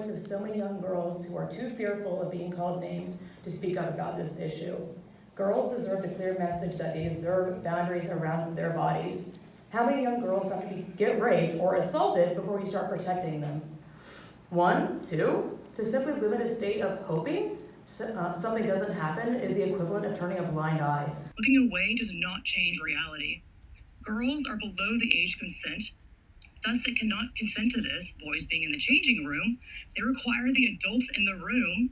voice of so many young girls who are too fearful of being called names to speak up about this issue. Girls deserve the clear message that they deserve boundaries around their bodies. How many young girls have to get raped or assaulted before you start protecting them? 1, 2, to simply live in a state of hoping something doesn't happen is the equivalent of turning a blind eye. Looking away does not change reality. Girls are below the age of consent. Thus, they cannot consent to this, boys being in the changing room. They require the adults in the room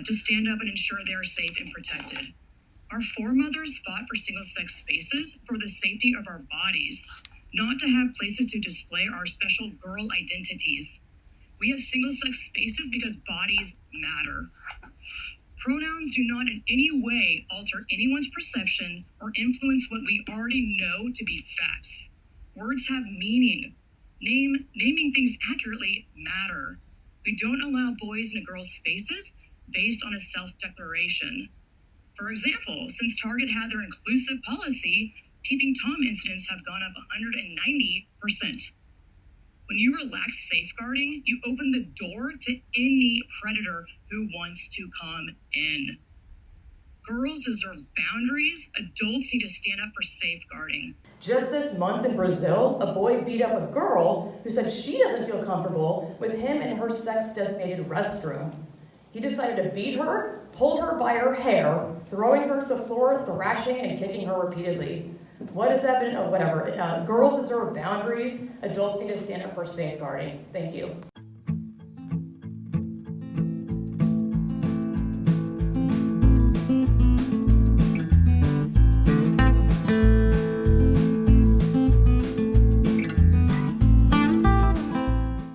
to stand up and ensure they are safe and protected. Our foremothers fought for single-sex spaces for the safety of our bodies, not to have places to display our special girl identities. We have single-sex spaces because bodies matter. Pronouns do not in any way alter anyone's perception or influence what we already know to be facts. Words have meaning. Naming things accurately matter. We don't allow boys into girls' spaces based on a self-declaration. For example, since Target had their inclusive policy, peeping Tom incidents have gone up 190%. When you relax safeguarding, you open the door to any predator who wants to come in. Girls deserve boundaries. Adults need to stand up for safeguarding. Just this month in Brazil, a boy beat up a girl who said she doesn't feel comfortable with him in her sex-designated restroom. He decided to beat her, pulled her by her hair, throwing her to the floor, thrashing and kicking her repeatedly. What has that been? Oh, whatever. Girls deserve boundaries. Adults need to stand up for safeguarding. Thank you.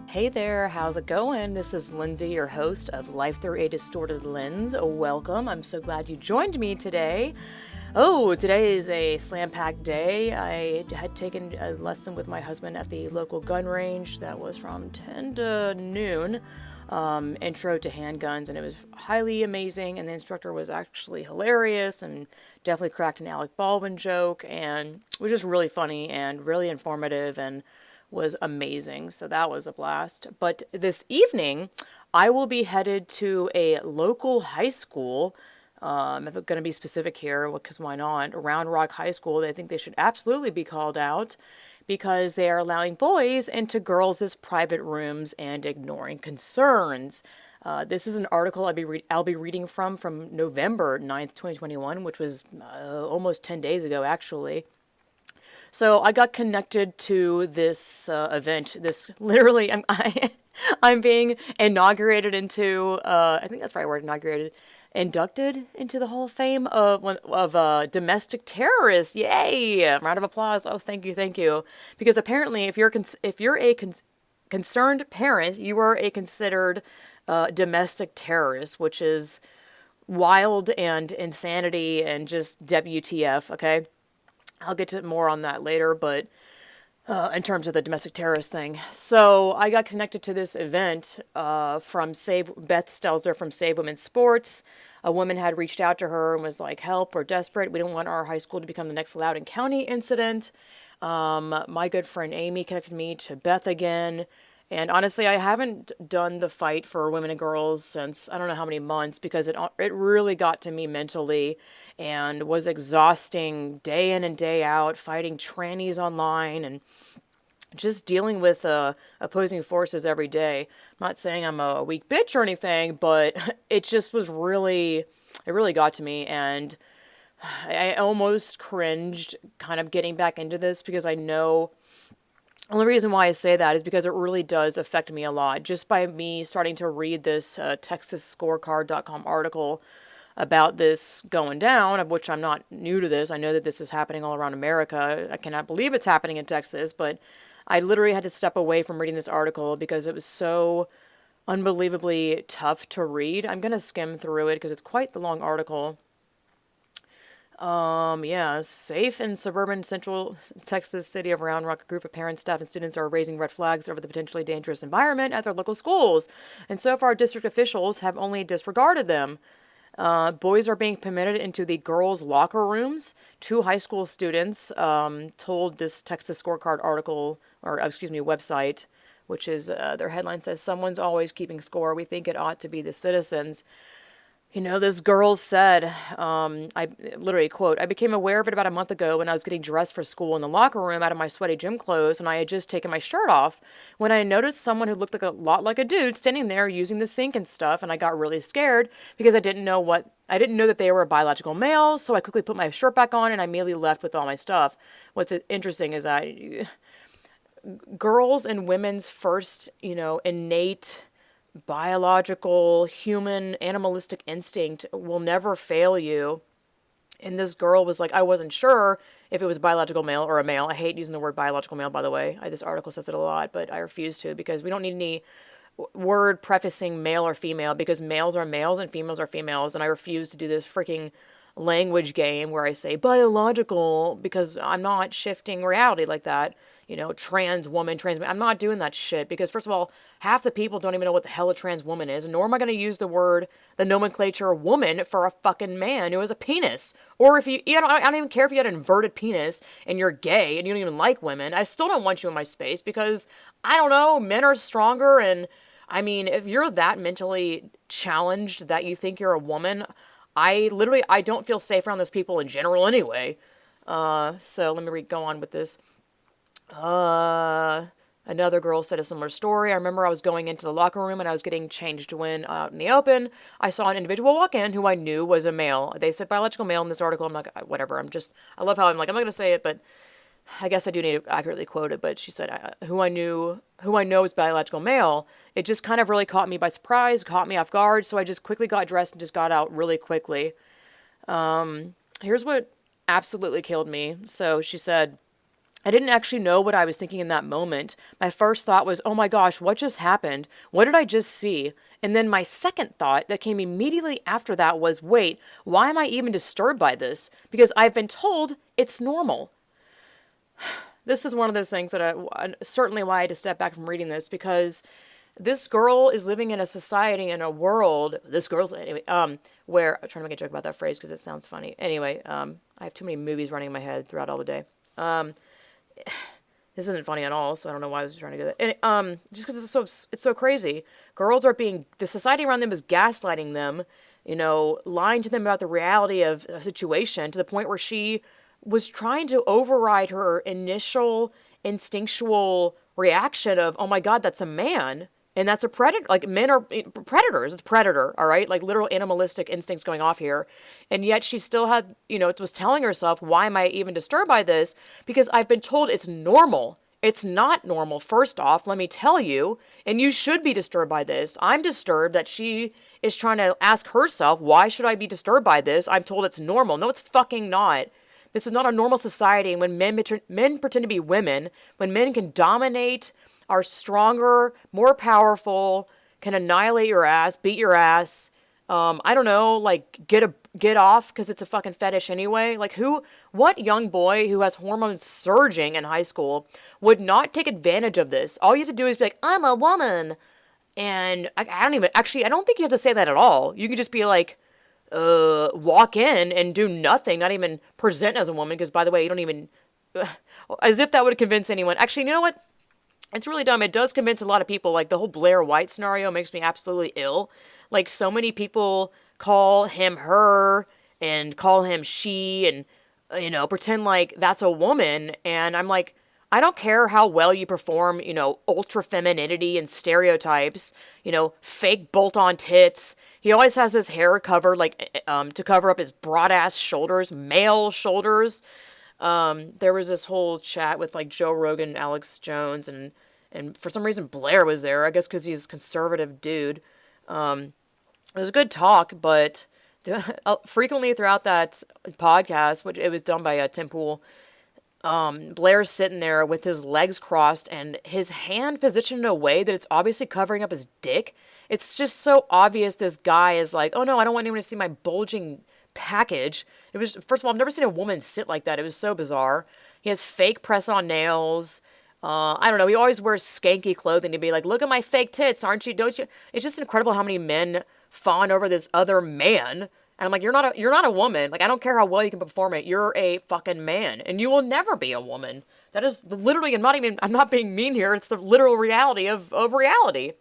Hey there, how's it going? This is Lindsay, your host of Life Through a Distorted Lens. Welcome. I'm so glad you joined me today. Oh, today is a slam-packed day. I had taken a lesson with my husband at the local gun range that was from 10 to noon, intro to handguns, and it was highly amazing, and the instructor was actually hilarious and definitely cracked an Alec Baldwin joke, and it was just really funny and really informative and was amazing. So that was a blast. But this evening, I will be headed to a local high school. If I'm going to be specific here, because why not? Round Rock High School, they think they should absolutely be called out because they are allowing boys into girls' private rooms and ignoring concerns. This is an article I'll be reading from November 9th, 2021, which was almost 10 days ago, actually. So I got connected to this event. This literally, I'm being inaugurated into. I think that's the right word. Inducted into the Hall of Fame of domestic terrorists. Yay! Round of applause. Oh, thank you. Because apparently, if you're a concerned parent, you are a considered domestic terrorist, which is wild and insanity and just WTF. Okay. I'll get to more on that later, but in terms of the domestic terrorist thing. So I got connected to this event from Beth Stelzer from Save Women's Sports. A woman had reached out to her and was like, help, we're desperate. We don't want our high school to become the next Loudoun County incident. My good friend Amy connected me to Beth again. And honestly, I haven't done the fight for women and girls since I don't know how many months because it really got to me mentally and was exhausting day in and day out, fighting trannies online and just dealing with opposing forces every day. I'm not saying I'm a weak bitch or anything, but it just was it really got to me, and I almost cringed kind of getting back into this because I know. The only reason why I say that is because it really does affect me a lot. Just by me starting to read this TexasScorecard.com article about this going down, of which I'm not new to this. I know that this is happening all around America. I cannot believe it's happening in Texas, but I literally had to step away from reading this article because it was so unbelievably tough to read. I'm going to skim through it because it's quite the long article. Safe in suburban central Texas city of Round Rock, a group of parents, staff, and students are raising red flags over the potentially dangerous environment at their local schools. And so far, district officials have only disregarded them. Boys are being permitted into the girls' locker rooms. 2 high school students told this Texas Scorecard article, website, which is, their headline says, "Someone's always keeping score. We think it ought to be the citizens." You know, this girl said, I literally quote, "I became aware of it about a month ago when I was getting dressed for school in the locker room out of my sweaty gym clothes, and I had just taken my shirt off when I noticed someone who looked like a lot like a dude standing there using the sink and stuff, and I got really scared because I didn't know that they were a biological male, so I quickly put my shirt back on and I immediately left with all my stuff." What's interesting is that girls and women's first, innate biological, human, animalistic instinct will never fail you. And this girl was like, I wasn't sure if it was biological male or a male. I hate using the word biological male, by the way. This article says it a lot, but I refuse to, because we don't need any word prefacing male or female, because males are males and females are females. And I refuse to do this freaking language game where I say biological, because I'm not shifting reality like that. Trans woman, trans man. I'm not doing that shit, because first of all, half the people don't even know what the hell a trans woman is, nor am I going to use the nomenclature woman for a fucking man who has a penis. Or if I don't even care if you had an inverted penis and you're gay and you don't even like women. I still don't want you in my space, because I don't know, men are stronger. And I mean, if you're that mentally challenged that you think you're a woman, I don't feel safe around those people in general anyway. So let me go on with this. Another girl said a similar story. "I remember I was going into the locker room and I was getting changed when out in the open, I saw an individual walk in who I knew was a male." They said biological male in this article. I'm like, whatever. I love how I'm not going to say it, but I guess I do need to accurately quote it. But she said, who I know is biological male. It just kind of really caught me by surprise, caught me off guard. So I just quickly got dressed and just got out really quickly. Here's what absolutely killed me. So she said, "I didn't actually know what I was thinking in that moment. My first thought was, oh my gosh, what just happened? What did I just see? And then my second thought that came immediately after that was, wait, why am I even disturbed by this? Because I've been told it's normal." This is one of those things that certainly why I had to step back from reading this, because this girl is living in a society, in a world, where, I'm trying to make a joke about that phrase because it sounds funny. Anyway, I have too many movies running in my head throughout all the day. This isn't funny at all, so I don't know why I was trying to do that. And, just because it's so crazy. Girls the society around them is gaslighting them, lying to them about the reality of a situation, to the point where she was trying to override her initial instinctual reaction of, oh my God, that's a man. And that's a predator. Like, men are predators. It's predator, all right? Like, literal animalistic instincts going off here. And yet she still had, was telling herself, why am I even disturbed by this? Because I've been told it's normal. It's not normal, first off, let me tell you. And you should be disturbed by this. I'm disturbed that she is trying to ask herself, why should I be disturbed by this? I'm told it's normal. No, it's fucking not. This is not a normal society when men pretend to be women, when men can dominate, are stronger, more powerful, can annihilate your ass, beat your ass. I don't know, like, get off because it's a fucking fetish anyway. Like, what young boy who has hormones surging in high school would not take advantage of this? All you have to do is be like, I'm a woman. And I don't think you have to say that at all. You could just be like, walk in and do nothing, not even present as a woman, because by the way, you don't even, as if that would convince anyone. Actually, you know what? It's really dumb. It does convince a lot of people. Like, the whole Blair White scenario makes me absolutely ill. Like, so many people call him her and call him she and, pretend like that's a woman. And I'm like, I don't care how well you perform, ultra femininity and stereotypes, fake bolt-on tits. He always has his hair covered, like, to cover up his broad-ass shoulders, male shoulders. There was this whole chat with, like, Joe Rogan, Alex Jones, and for some reason Blair was there, I guess because he's a conservative dude. It was a good talk, but frequently throughout that podcast, which it was done by Tim Pool, Blair's sitting there with his legs crossed and his hand positioned in a way that it's obviously covering up his dick. It's just so obvious this guy is like, oh no, I don't want anyone to see my bulging package. It was, first of all, I've never seen a woman sit like that. It was so bizarre. He has fake press-on nails. I don't know. He always wears skanky clothing to be like, look at my fake tits, aren't you? Don't you? It's just incredible how many men fawn over this other man. And I'm like, you're not a woman. Like, I don't care how well you can perform it. You're a fucking man, and you will never be a woman. That is literally, I'm not being mean here. It's the literal reality of reality.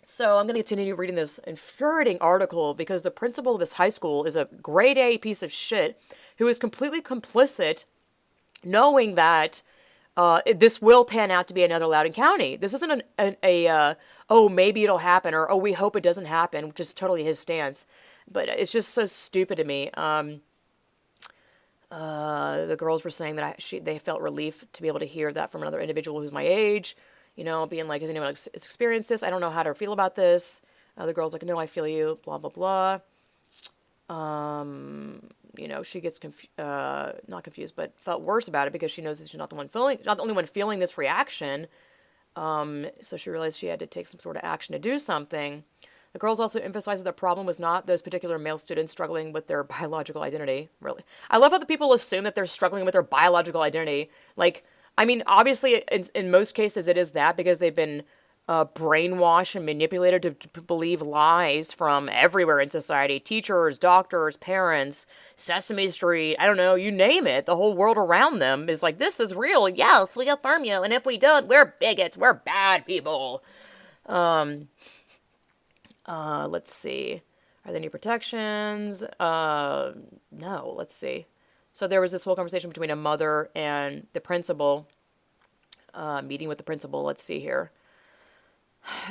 So I'm going to continue reading this infuriating article because the principal of this high school is a grade A piece of shit who is completely complicit, knowing that this will pan out to be another Loudoun County. This isn't oh, maybe it'll happen, or oh, we hope it doesn't happen, which is totally his stance. But it's just so stupid to me. The girls were saying that they felt relief to be able to hear that from another individual who's my age, being like, has anyone experienced this? I don't know how to feel about this. The girl's like, no, I feel you, blah, blah, blah. She gets not confused, but felt worse about it because she knows that she's not the only one feeling this reaction. So she realized she had to take some sort of action to do something. The girls also emphasized that the problem was not those particular male students struggling with their biological identity. Really, I love how the people assume that they're struggling with their biological identity. Like, obviously, in most cases, it is that because they've been brainwashed and manipulated to believe lies from everywhere in society. Teachers, doctors, parents, Sesame Street, I don't know, you name it. The whole world around them is like, this is real. Yes, we affirm you. And if we don't, we're bigots. We're bad people. Let's see. Are there any protections? No, let's see. So there was this whole conversation between a mother and the principal, meeting with the principal. Let's see here.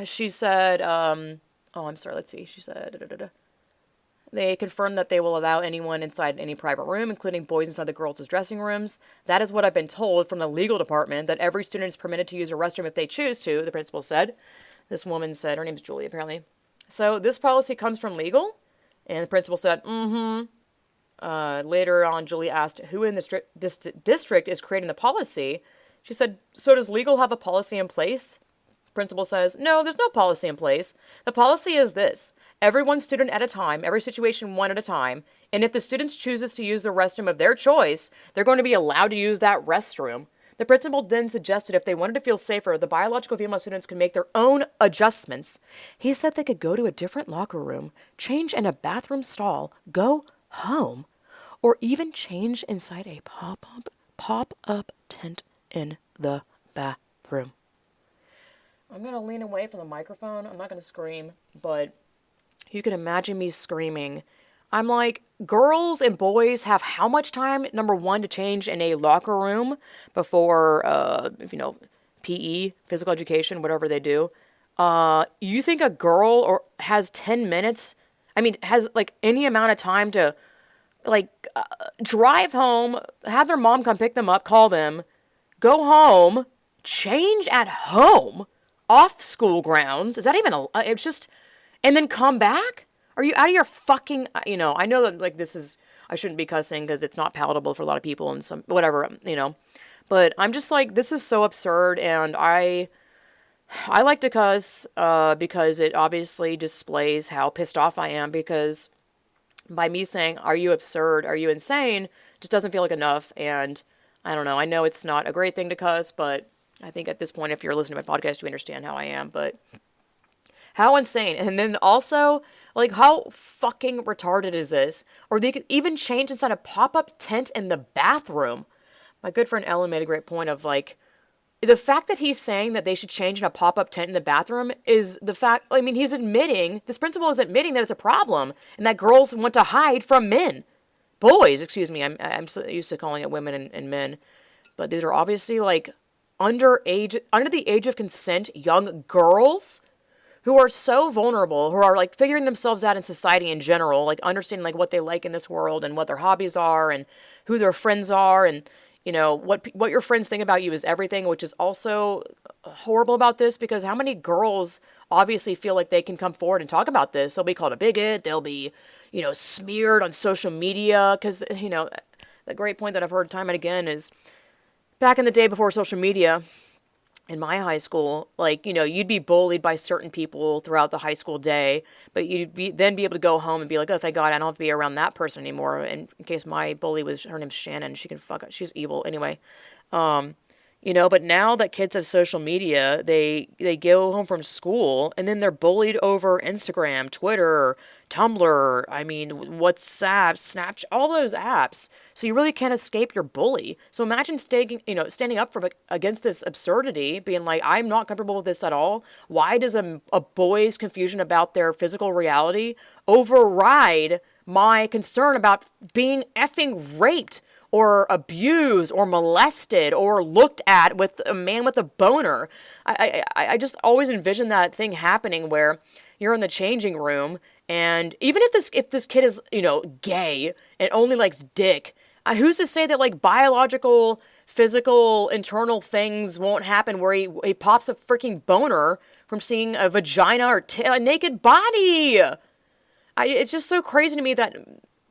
She said, I'm sorry, let's see. She said, they confirmed that they will allow anyone inside any private room, including boys inside the girls' dressing rooms. That is what I've been told from the legal department, that every student is permitted to use a restroom if they choose to, the principal said. This woman said, her name's Julie, apparently. So this policy comes from legal? And the principal said, later on, Julie asked who in the district is creating the policy. She said, so does legal have a policy in place? Principal says, no, there's no policy in place. The policy is this: every one student at a time, every situation one at a time, and if the student chooses to use the restroom of their choice, they're going to be allowed to use that restroom. The principal then suggested if they wanted to feel safer, the biological female students could make their own adjustments. He said they could go to a different locker room, change in a bathroom stall, go home, or even change inside a pop-up tent in the bathroom. I'm going to lean away from the microphone. I'm not going to scream, but you can imagine me screaming. I'm like, girls and boys have how much time, number one, to change in a locker room before, PE, physical education, whatever they do. You think a girl has 10 minutes, has, any amount of time to, drive home, have their mom come pick them up, call them, go home, change at home, off school grounds? Is that even it's just, and then come back? Are you out of your fucking, I know that, this is, I shouldn't be cussing because it's not palatable for a lot of people and some, whatever, but I'm just like, this is so absurd, and I like to cuss, because it obviously displays how pissed off I am, because by me saying, are you absurd, are you insane, just doesn't feel like enough, and I don't know, I know it's not a great thing to cuss, but I think at this point, if you're listening to my podcast, you understand how I am, but how insane. And then also, how fucking retarded is this? Or they could even change inside a pop-up tent in the bathroom. My good friend Ellen made a great point of, the fact that he's saying that they should change in a pop-up tent in the bathroom is the fact, he's admitting, this principal is admitting that it's a problem, and that girls want to hide from men. Boys, excuse me, I'm so used to calling it women and men. But these are obviously, under the age of consent, young girls who are so vulnerable, who are figuring themselves out in society in general, understanding what they like in this world and what their hobbies are and who their friends are, and what your friends think about you is everything, which is also horrible about this, because how many girls obviously feel like they can come forward and talk about this? They'll be called a bigot, they'll be smeared on social media, because the great point that I've heard time and again is, back in the day before social media, in my high school, you'd be bullied by certain people throughout the high school day, but then be able to go home and be like, oh, thank God, I don't have to be around that person anymore. And in case my bully her name's Shannon, she can fuck up, she's evil. Anyway, But now that kids have social media, they go home from school and then they're bullied over Instagram, Twitter, Tumblr, I mean, WhatsApp, Snapchat, all those apps. So you really can't escape your bully. So imagine standing up against this absurdity, being like, I'm not comfortable with this at all. Why does a boy's confusion about their physical reality override my concern about being effing raped or abused or molested or looked at with a man with a boner? I just always envision that thing happening where you're in the changing room, and even if this kid is gay and only likes dick, who's to say that like biological, physical, internal things won't happen where he pops a freaking boner from seeing a vagina or a naked body? It's just so crazy to me that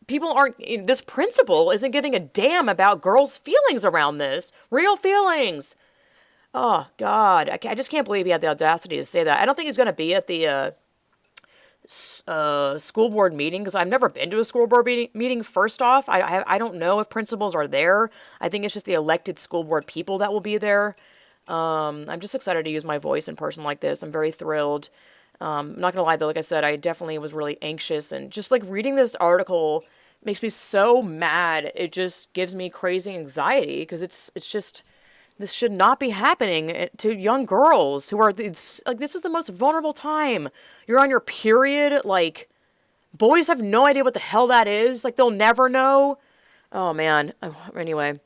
people this principal isn't giving a damn about girls' feelings around this. Real feelings. Oh, God. I just can't believe he had the audacity to say that. I don't think he's going to be at the school board meeting, because I've never been to a school board meeting, first off. I don't know if principals are there. I think it's just the elected school board people that will be there. I'm just excited to use my voice in person like this. I'm very thrilled. I'm not going to lie, though, like I said, I definitely was really anxious, and just like reading this article makes me so mad. It just gives me crazy anxiety, because it's just, this should not be happening to young girls who are this is the most vulnerable time. You're on your period. Like, boys have no idea what the hell that is. Like, they'll never know. Oh, man. Anyway,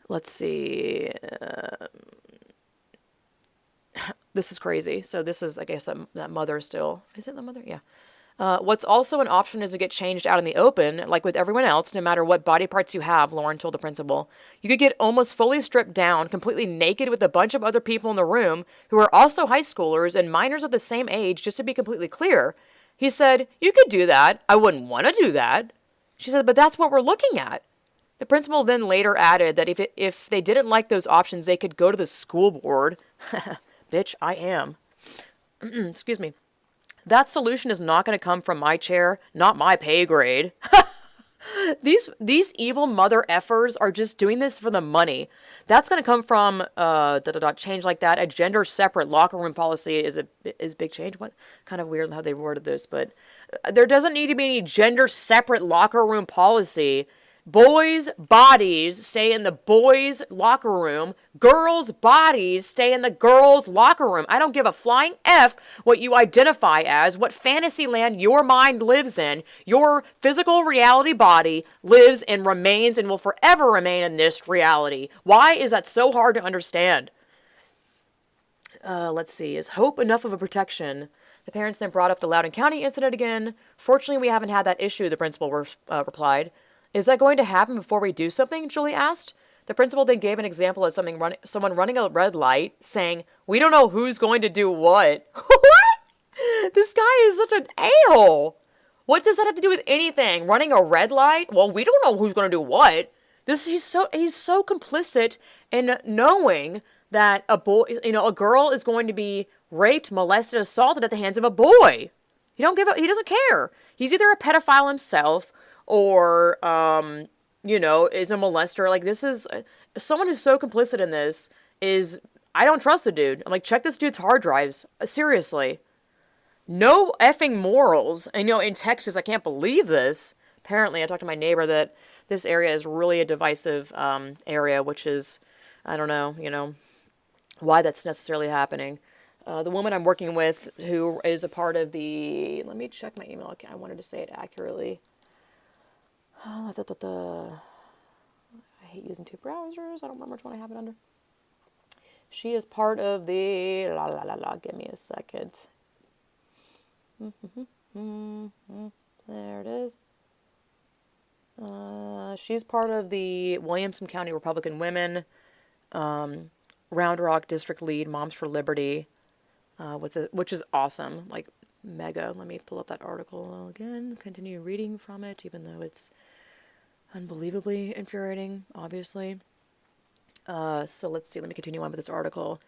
let's see. This is crazy. So this is, I guess, that mother still. Is it the mother? Yeah. What's also an option is to get changed out in the open, like with everyone else, no matter what body parts you have, Lauren told the principal. You could get almost fully stripped down, completely naked with a bunch of other people in the room who are also high schoolers and minors of the same age, just to be completely clear. He said, you could do that. I wouldn't want to do that. She said, but that's what we're looking at. The principal then later added that if they didn't like those options, they could go to the school board. Bitch, I am. Excuse me. That solution is not going to come from my chair, not my pay grade. These evil mother effers are just doing this for the money. That's going to come from change like that. A gender separate locker room policy is big change. What kind of weird how they worded this, but there doesn't need to be any gender separate locker room policy. Boys' bodies stay in the boys' locker room. Girls' bodies stay in the girls' locker room. I don't give a flying F what you identify as, what fantasy land your mind lives in. Your physical reality body lives and remains and will forever remain in this reality. Why is that so hard to understand? Let's see. Is hope enough of a protection? The parents then brought up the Loudoun County incident again. Fortunately, we haven't had that issue, the principal replied. Is that going to happen before we do something? Julie asked. The principal then gave an example of someone running a red light, saying, we don't know who's going to do what. What? This guy is such an a-hole. What does that have to do with anything? Running a red light? Well, we don't know who's going to do what. He's so complicit in knowing that a girl is going to be raped, molested, assaulted at the hands of a boy. He doesn't care. He's either a pedophile himself or, is a molester. Like, this is someone who's so complicit in this I don't trust the dude. I'm like, check this dude's hard drives. Seriously. No effing morals. And, in Texas, I can't believe this. Apparently, I talked to my neighbor that this area is really a divisive area, which is, I don't know, why that's necessarily happening. The woman I'm working with, who is a part of let me check my email. I wanted to say it accurately. I hate using two browsers. I don't remember which one I have it under. She is part of the... Give me a second. There it is. She's part of the Williamson County Republican Women, Round Rock District Lead, Moms for Liberty, which is awesome. Like, mega. Let me pull up that article again. Continue reading from it, even though it's unbelievably infuriating, obviously. So let's see. Let me continue on with this article.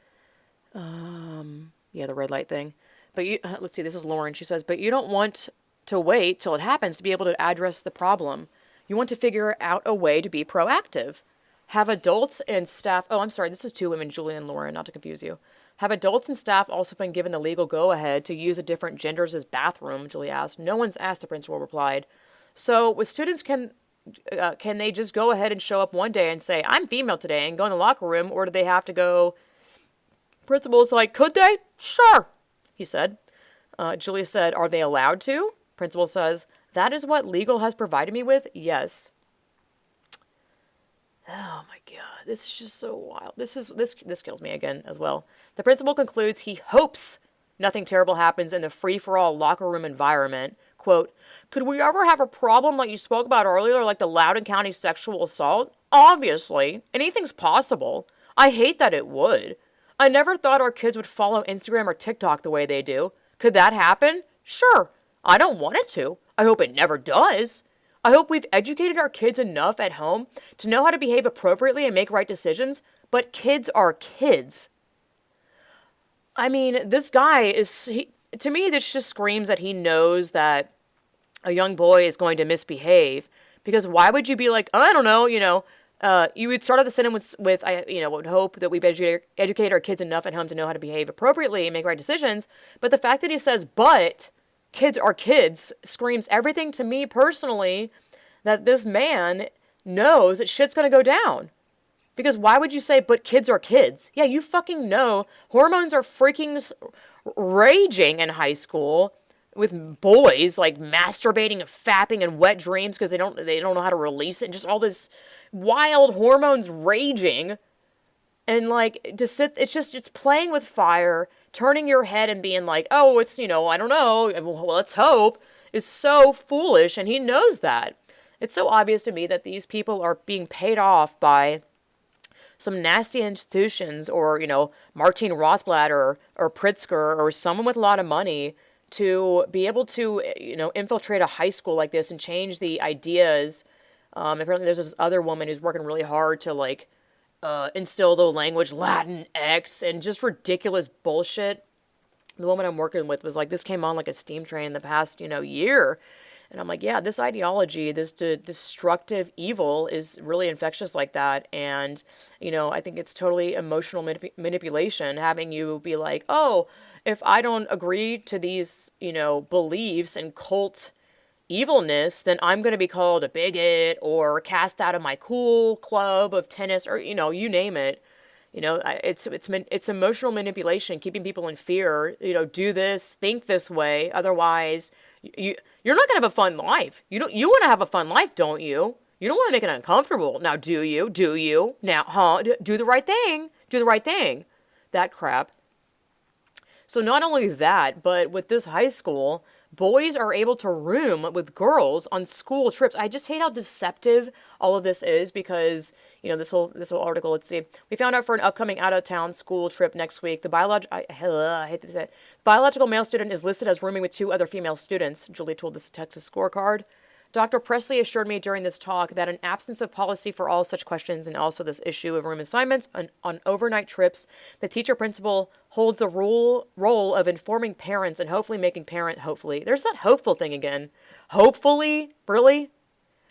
The red light thing. But let's see. This is Lauren. She says, but you don't want to wait till it happens to be able to address the problem. You want to figure out a way to be proactive. Have adults and staff, oh, I'm sorry, this is two women, Julie and Lauren, not to confuse you. Have adults and staff also been given the legal go-ahead to use a different gender's bathroom, Julie asked. No one's asked, the principal replied. So with students, can they just go ahead and show up one day and say, I'm female today, and go in the locker room, or do they have to go? Principal's like, could they? Sure, he said. Julia said, are they allowed to? Principal says, that is what legal has provided me with, yes. Oh my God, this is just so wild. This kills me again as well. The principal concludes he hopes nothing terrible happens in the free-for-all locker room environment. Quote, could we ever have a problem like you spoke about earlier, like the Loudoun County sexual assault? Obviously, anything's possible. I hate that it would. I never thought our kids would follow Instagram or TikTok the way they do. Could that happen? Sure. I don't want it to. I hope it never does. I hope we've educated our kids enough at home to know how to behave appropriately and make right decisions, but kids are kids. I mean, this guy to me, this just screams that he knows that a young boy is going to misbehave, because why would you be like, I don't know, you would start out the sentence with I would hope that we've educated our kids enough at home to know how to behave appropriately and make right decisions. But the fact that he says, but kids are kids, screams everything to me personally that this man knows that shit's going to go down. Because why would you say, but kids are kids? Yeah, you fucking know hormones are freaking raging in high school with boys like masturbating and fapping and wet dreams because they don't know how to release it, and just all this wild hormones raging. And like it's playing with fire, turning your head and being like, oh, it's, I don't know, well, let's hope, is so foolish. And he knows that. It's so obvious to me that these people are being paid off by some nasty institutions, or, Martine Rothblatt or Pritzker or someone with a lot of money to be able to, infiltrate a high school like this and change the ideas. Apparently there's this other woman who's working really hard to instill the language Latin X and just ridiculous bullshit. The woman I'm working with was like, this came on like a steam train in the past, year. And I'm like, yeah, this ideology, this destructive evil is really infectious like that. And, I think it's totally emotional manipulation, having you be like, oh, if I don't agree to these, beliefs and cult evilness, then I'm going to be called a bigot or cast out of my cool club of tennis, or, you name it. It's emotional manipulation, keeping people in fear, do this, think this way. Otherwise, you're not going to have a fun life. You want to have a fun life, don't you? You don't want to make it uncomfortable. Now, do you? Now, do the right thing. Do the right thing. That crap. So not only that, but with this high school, boys are able to room with girls on school trips. I just hate how deceptive all of this is, because, this whole article, let's see. We found out for an upcoming out-of-town school trip next week, I hate to say it. Biological male student is listed as rooming with two other female students, Julie told the Texas Scorecard. Dr. Presley assured me during this talk that an absence of policy for all such questions, and also this issue of room assignments on overnight trips, the teacher principal holds the role of informing parents and hopefully there's that hopeful thing again. Hopefully? Really?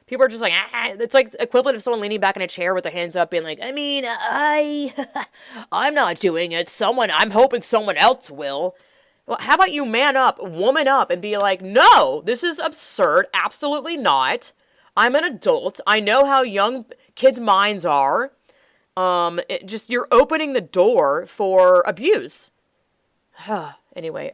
People are just like, it's like equivalent of someone leaning back in a chair with their hands up being like, I'm not doing it. I'm hoping someone else will. Well, how about you man up, woman up, and be like, no, this is absurd. Absolutely not. I'm an adult. I know how young kids' minds are. You're opening the door for abuse. Anyway,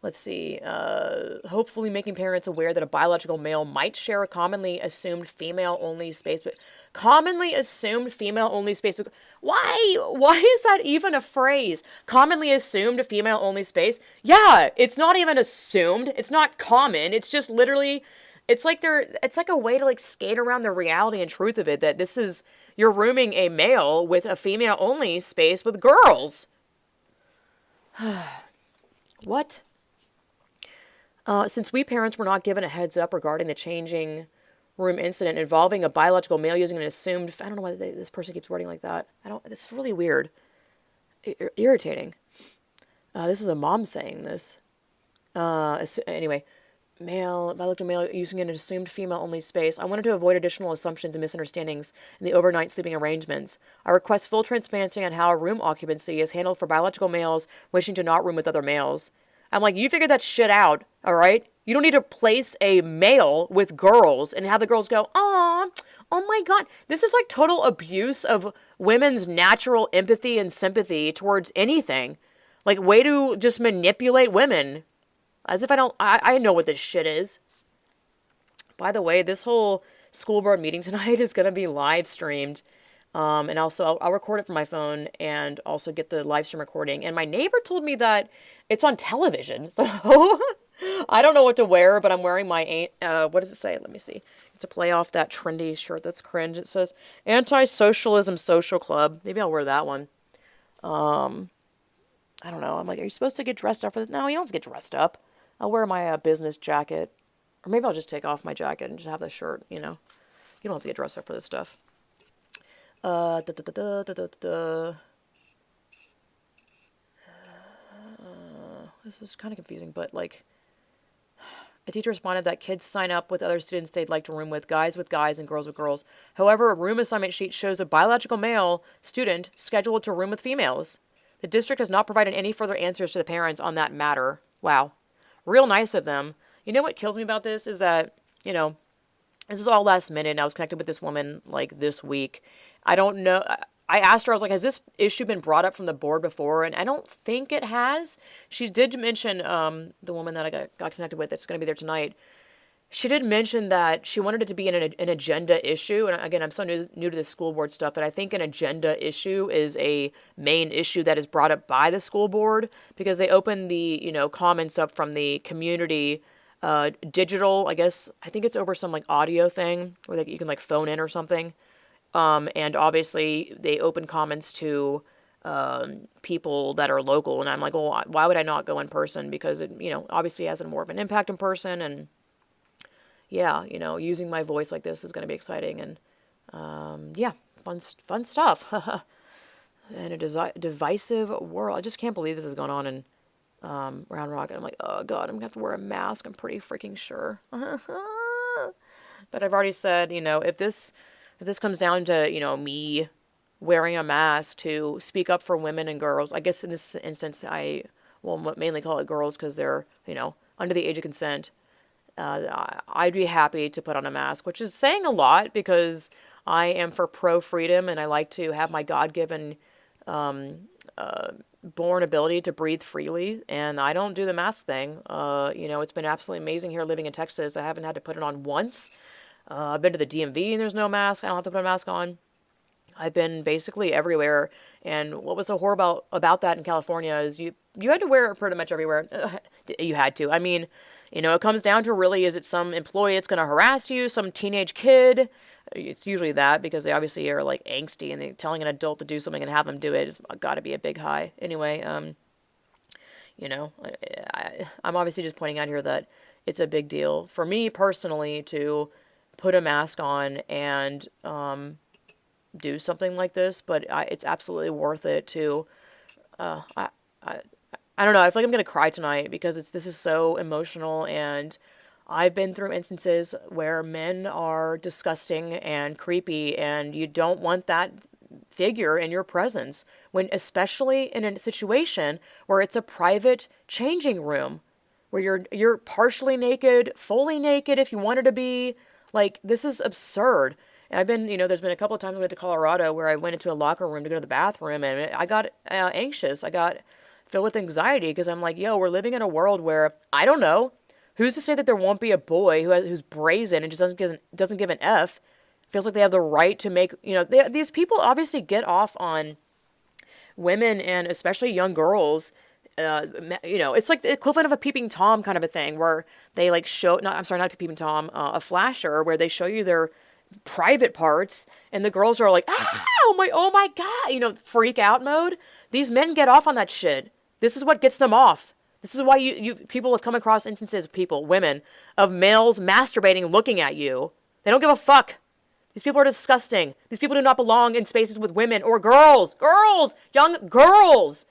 let's see. Hopefully making parents aware that a biological male might share a commonly assumed female-only space. Commonly assumed female-only space. Why is that even a phrase? Commonly assumed female-only space? Yeah, it's not even assumed. It's not common. It's just literally, it's like a way to skate around the reality and truth of it, that you're rooming a male with a female-only space with girls. What? Since we parents were not given a heads up regarding the changing room incident involving a biological male using an assumed, I don't know why this person keeps wording like that. It's really weird. Irritating. This is a mom saying this. Anyway, biological male using an assumed female-only space. I wanted to avoid additional assumptions and misunderstandings in the overnight sleeping arrangements. I request full transparency on how room occupancy is handled for biological males wishing to not room with other males. I'm like, you figured that shit out, all right? You don't need to place a male with girls and have the girls go, oh my God. This is like total abuse of women's natural empathy and sympathy towards anything. Like, way to just manipulate women. As if I know what this shit is. By the way, this whole school board meeting tonight is going to be live streamed. And also, I'll record it from my phone and also get the live stream recording. And my neighbor told me that it's on television. So, I don't know what to wear, but I'm wearing my, what does it say? Let me see. It's a play off that trendy shirt that's cringe. It says, Anti-Socialism Social Club. Maybe I'll wear that one. I don't know. I'm like, are you supposed to get dressed up for this? No, you don't have to get dressed up. I'll wear my business jacket. Or maybe I'll just take off my jacket and just have the shirt, you know. You don't have to get dressed up for this stuff. This is kind of confusing, but like, a teacher responded that kids sign up with other students they'd like to room with guys and girls with girls. However, a room assignment sheet shows a biological male student scheduled to room with females. The district has not provided any further answers to the parents on that matter. Wow. Real nice of them. You know what kills me about this is that, you know, this is all last minute, and I was connected with this woman, like, this week. I don't know. I asked her, I was like, has this issue been brought up from the board before? And I don't think it has. She did mention, the woman that I got connected with that's going to be there tonight. She did mention that she wanted it to be an agenda issue. And again, I'm so new to this school board stuff, but I think an agenda issue is a main issue that is brought up by the school board because they open the, you know, comments up from the community digital, I guess. I think it's over some like audio thing where you can like phone in or something. And obviously they open comments to people that are local. And I'm like, well, why would I not go in person? Because it, you know, obviously has more of an impact in person. And yeah, you know, using my voice like this is going to be exciting. And yeah, fun stuff. And a divisive world. I just can't believe this is going on in Round Rock. And I'm like, oh God, I'm going to have to wear a mask. I'm pretty freaking sure. But I've already said, you know, if this comes down to, you know, me wearing a mask to speak up for women and girls, I guess in this instance, I will mainly call it girls because they're, you know, under the age of consent. I'd be happy to put on a mask, which is saying a lot because I am for pro-freedom and I like to have my God-given born ability to breathe freely, and I don't do the mask thing. You know, it's been absolutely amazing here living in Texas. I haven't had to put it on once. I've been to the DMV and there's no mask. I don't have to put a mask on. I've been basically everywhere. And what was so horrible about that in California is you had to wear it pretty much everywhere. You had to. I mean, you know, it comes down to really, is it some employee that's going to harass you, some teenage kid? It's usually that because they obviously are like angsty and they're telling an adult to do something and have them do it. It's got to be a big high. Anyway, you know, I'm obviously just pointing out here that it's a big deal for me personally to put a mask on and do something like this, but it's absolutely worth it to, I don't know, I feel like I'm going to cry tonight because this is so emotional, and I've been through instances where men are disgusting and creepy, and you don't want that figure in your presence, when especially in a situation where it's a private changing room, where you're partially naked, fully naked if you wanted to be. Like, this is absurd. And I've been, you know, there's been a couple of times I went to Colorado where I went into a locker room to go to the bathroom, and I got anxious. I got filled with anxiety because I'm like, yo, we're living in a world where, I don't know, who's to say that there won't be a boy who's brazen and just doesn't give an F, feels like they have the right to make, you know, these people obviously get off on women and especially young girls. You know, it's like the equivalent of a peeping Tom kind of a thing where they like show, not a peeping Tom, a flasher where they show you their private parts and the girls are like, oh my God, you know, freak out mode. These men get off on that shit. This is what gets them off. This is why you people have come across instances of women, of males masturbating, looking at you. They don't give a fuck. These people are disgusting. These people do not belong in spaces with women or girls, young girls,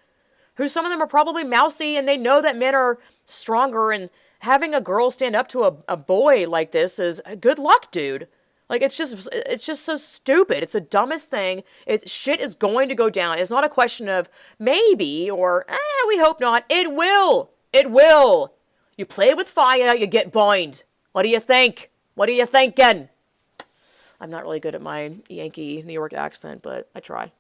who some of them are probably mousy and they know that men are stronger and having a girl stand up to a boy like this is good luck, dude. Like, it's just so stupid. It's the dumbest thing. Shit is going to go down. It's not a question of maybe or we hope not. It will. It will. You play with fire, you get burned. What do you think? What are you thinking? I'm not really good at my Yankee New York accent, but I try.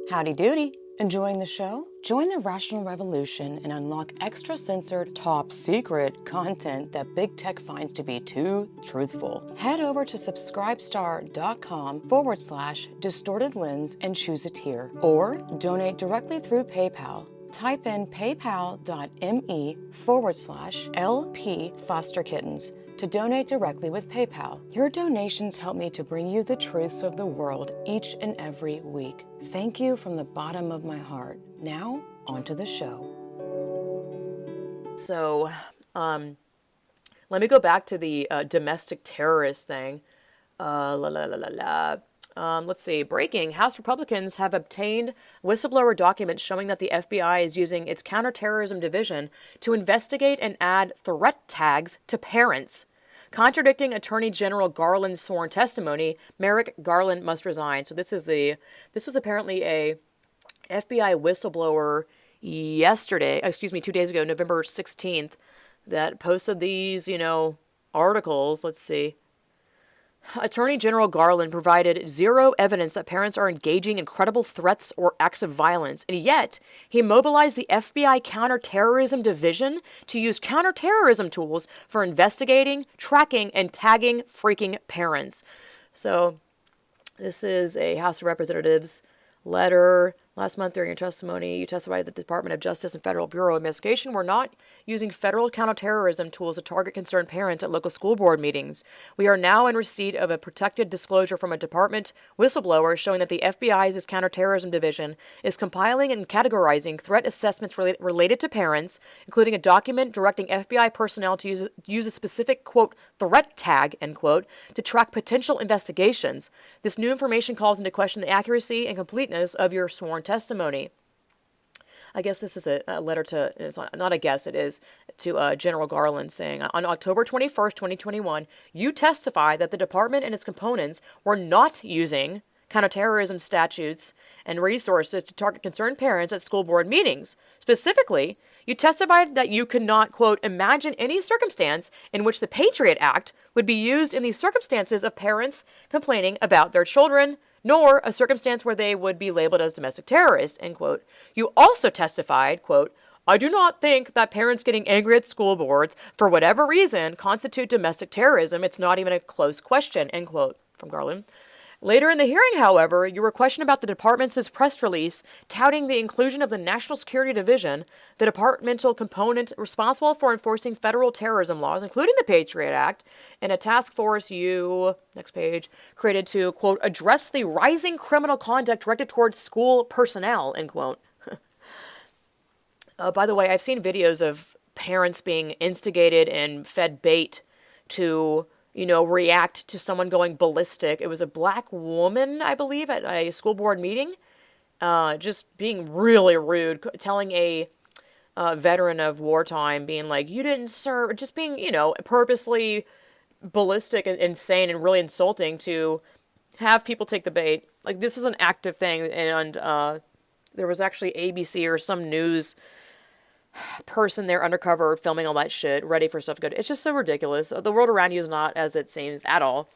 Howdy doody. Enjoying the show? Join the Rational Revolution and unlock extra censored, top secret content that big tech finds to be too truthful. Head over to subscribestar.com/distorted lens and choose a tier. Or donate directly through PayPal. Type in paypal.me/LP Foster Kittens to donate directly with PayPal. Your donations help me to bring you the truths of the world each and every week. Thank you from the bottom of my heart. Now, on to the show. So, let me go back to the domestic terrorist thing. Let's see. Breaking. House Republicans have obtained whistleblower documents showing that the FBI is using its counterterrorism division to investigate and add threat tags to parents. Contradicting Attorney General Garland's sworn testimony, Merrick Garland must resign. So this was apparently a FBI whistleblower 2 days ago, November 16th, that posted these, articles. Let's see. Attorney General Garland provided zero evidence that parents are engaging in credible threats or acts of violence, and yet he mobilized the FBI Counterterrorism Division to use counterterrorism tools for investigating, tracking, and tagging freaking parents. So this is a House of Representatives letter. Last month, during your testimony, you testified that the Department of Justice and Federal Bureau of Investigation were not using federal counterterrorism tools to target concerned parents at local school board meetings. We are now in receipt of a protected disclosure from a department whistleblower showing that the FBI's counterterrorism division is compiling and categorizing threat assessments related to parents, including a document directing FBI personnel to use a specific, quote, threat tag, end quote, to track potential investigations. This new information calls into question the accuracy and completeness of your sworn testimony. I guess this is a letter to, it's not a guess, it is to General Garland saying, on October 21st, 2021, you testify that the department and its components were not using counterterrorism statutes and resources to target concerned parents at school board meetings. Specifically, you testified that you could not, quote, imagine any circumstance in which the Patriot Act would be used in these circumstances of parents complaining about their children, nor a circumstance where they would be labeled as domestic terrorists, end quote. You also testified, quote, I do not think that parents getting angry at school boards for whatever reason constitute domestic terrorism. It's not even a close question, end quote, from Garland. Later in the hearing, however, you were questioned about the department's press release touting the inclusion of the National Security Division, the departmental component responsible for enforcing federal terrorism laws, including the Patriot Act, and a task force next page, created to, quote, address the rising criminal conduct directed towards school personnel, end quote. By the way, I've seen videos of parents being instigated and fed bait to react to someone going ballistic. It was a black woman, I believe, at a school board meeting, just being really rude, telling a veteran of wartime, being like, you didn't serve, just being, purposely ballistic and insane and really insulting to have people take the bait. Like, this is an active thing, and there was actually ABC or some news person there undercover filming all that shit, ready for stuff to go. It's just so ridiculous. The world around you is not as it seems at all.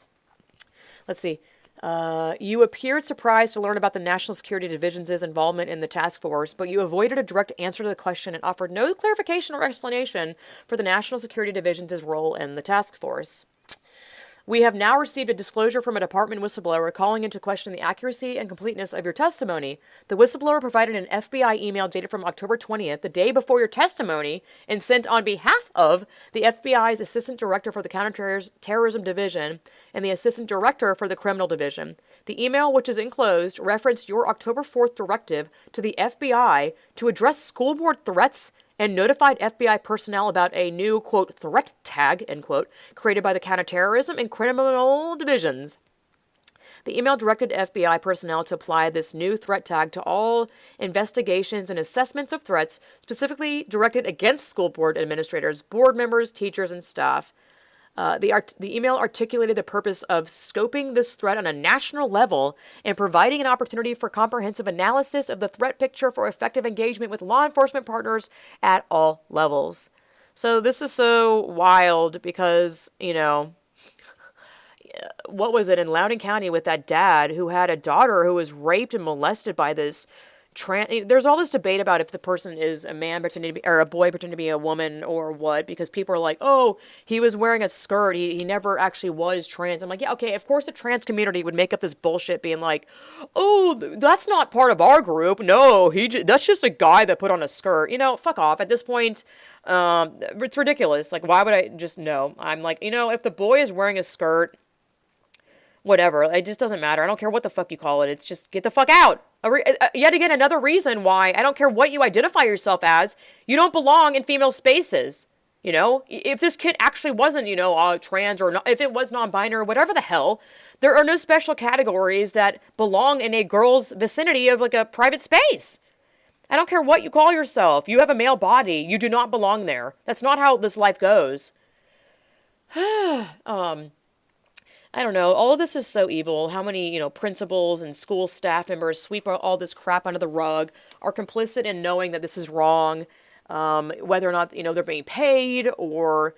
Let's see. You appeared surprised to learn about the National Security Division's involvement in the task force, but you avoided a direct answer to the question and offered no clarification or explanation for the National Security Division's role in the task force. We have now received a disclosure from a department whistleblower calling into question the accuracy and completeness of your testimony. The whistleblower provided an FBI email dated from October 20th, the day before your testimony, and sent on behalf of the FBI's Assistant Director for the Counterterrorism Division and the Assistant Director for the Criminal Division. The email, which is enclosed, referenced your October 4th directive to the FBI to address school board threats and notified FBI personnel about a new, quote, threat tag, end quote, created by the Counterterrorism and Criminal Divisions. The email directed FBI personnel to apply this new threat tag to all investigations and assessments of threats, specifically directed against school board administrators, board members, teachers, and staff. The email articulated the purpose of scoping this threat on a national level and providing an opportunity for comprehensive analysis of the threat picture for effective engagement with law enforcement partners at all levels. So this is so wild because, what was it in Loudoun County with that dad who had a daughter who was raped and molested by this there's all this debate about if the person is a man pretending to be, or a boy pretending to be a woman or what, because people are like, oh, he was wearing a skirt. He never actually was trans. I'm like, yeah, okay, of course the trans community would make up this bullshit being like, oh, that's not part of our group. No, that's just a guy that put on a skirt. Fuck off. At this point, it's ridiculous. Like, why would I just know? I'm like, if the boy is wearing a skirt, whatever, it just doesn't matter. I don't care what the fuck you call it. It's just get the fuck out. Yet again, another reason why I don't care what you identify yourself as, you don't belong in female spaces. If this kid actually wasn't, trans or not, if it was non-binary or whatever the hell, there are no special categories that belong in a girl's vicinity of like a private space. I don't care what you call yourself. You have a male body. You do not belong there. That's not how this life goes. I don't know. All of this is so evil. How many, principals and school staff members sweep all this crap under the rug, are complicit in knowing that this is wrong, whether or not, they're being paid or,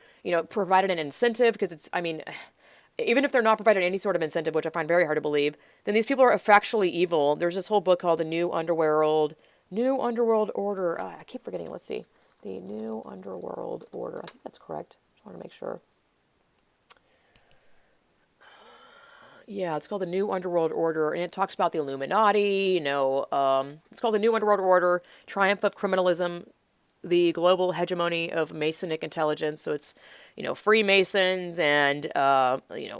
provided an incentive, because even if they're not provided any sort of incentive, which I find very hard to believe, then these people are factually evil. There's this whole book called The New Underworld Order. I keep forgetting. Let's see. The New Underworld Order. I think that's correct. Just want to make sure. Yeah, it's called The New Underworld Order, and it talks about the Illuminati, it's called The New Underworld Order, Triumph of Criminalism, the Global Hegemony of Masonic Intelligence. So it's, Freemasons and,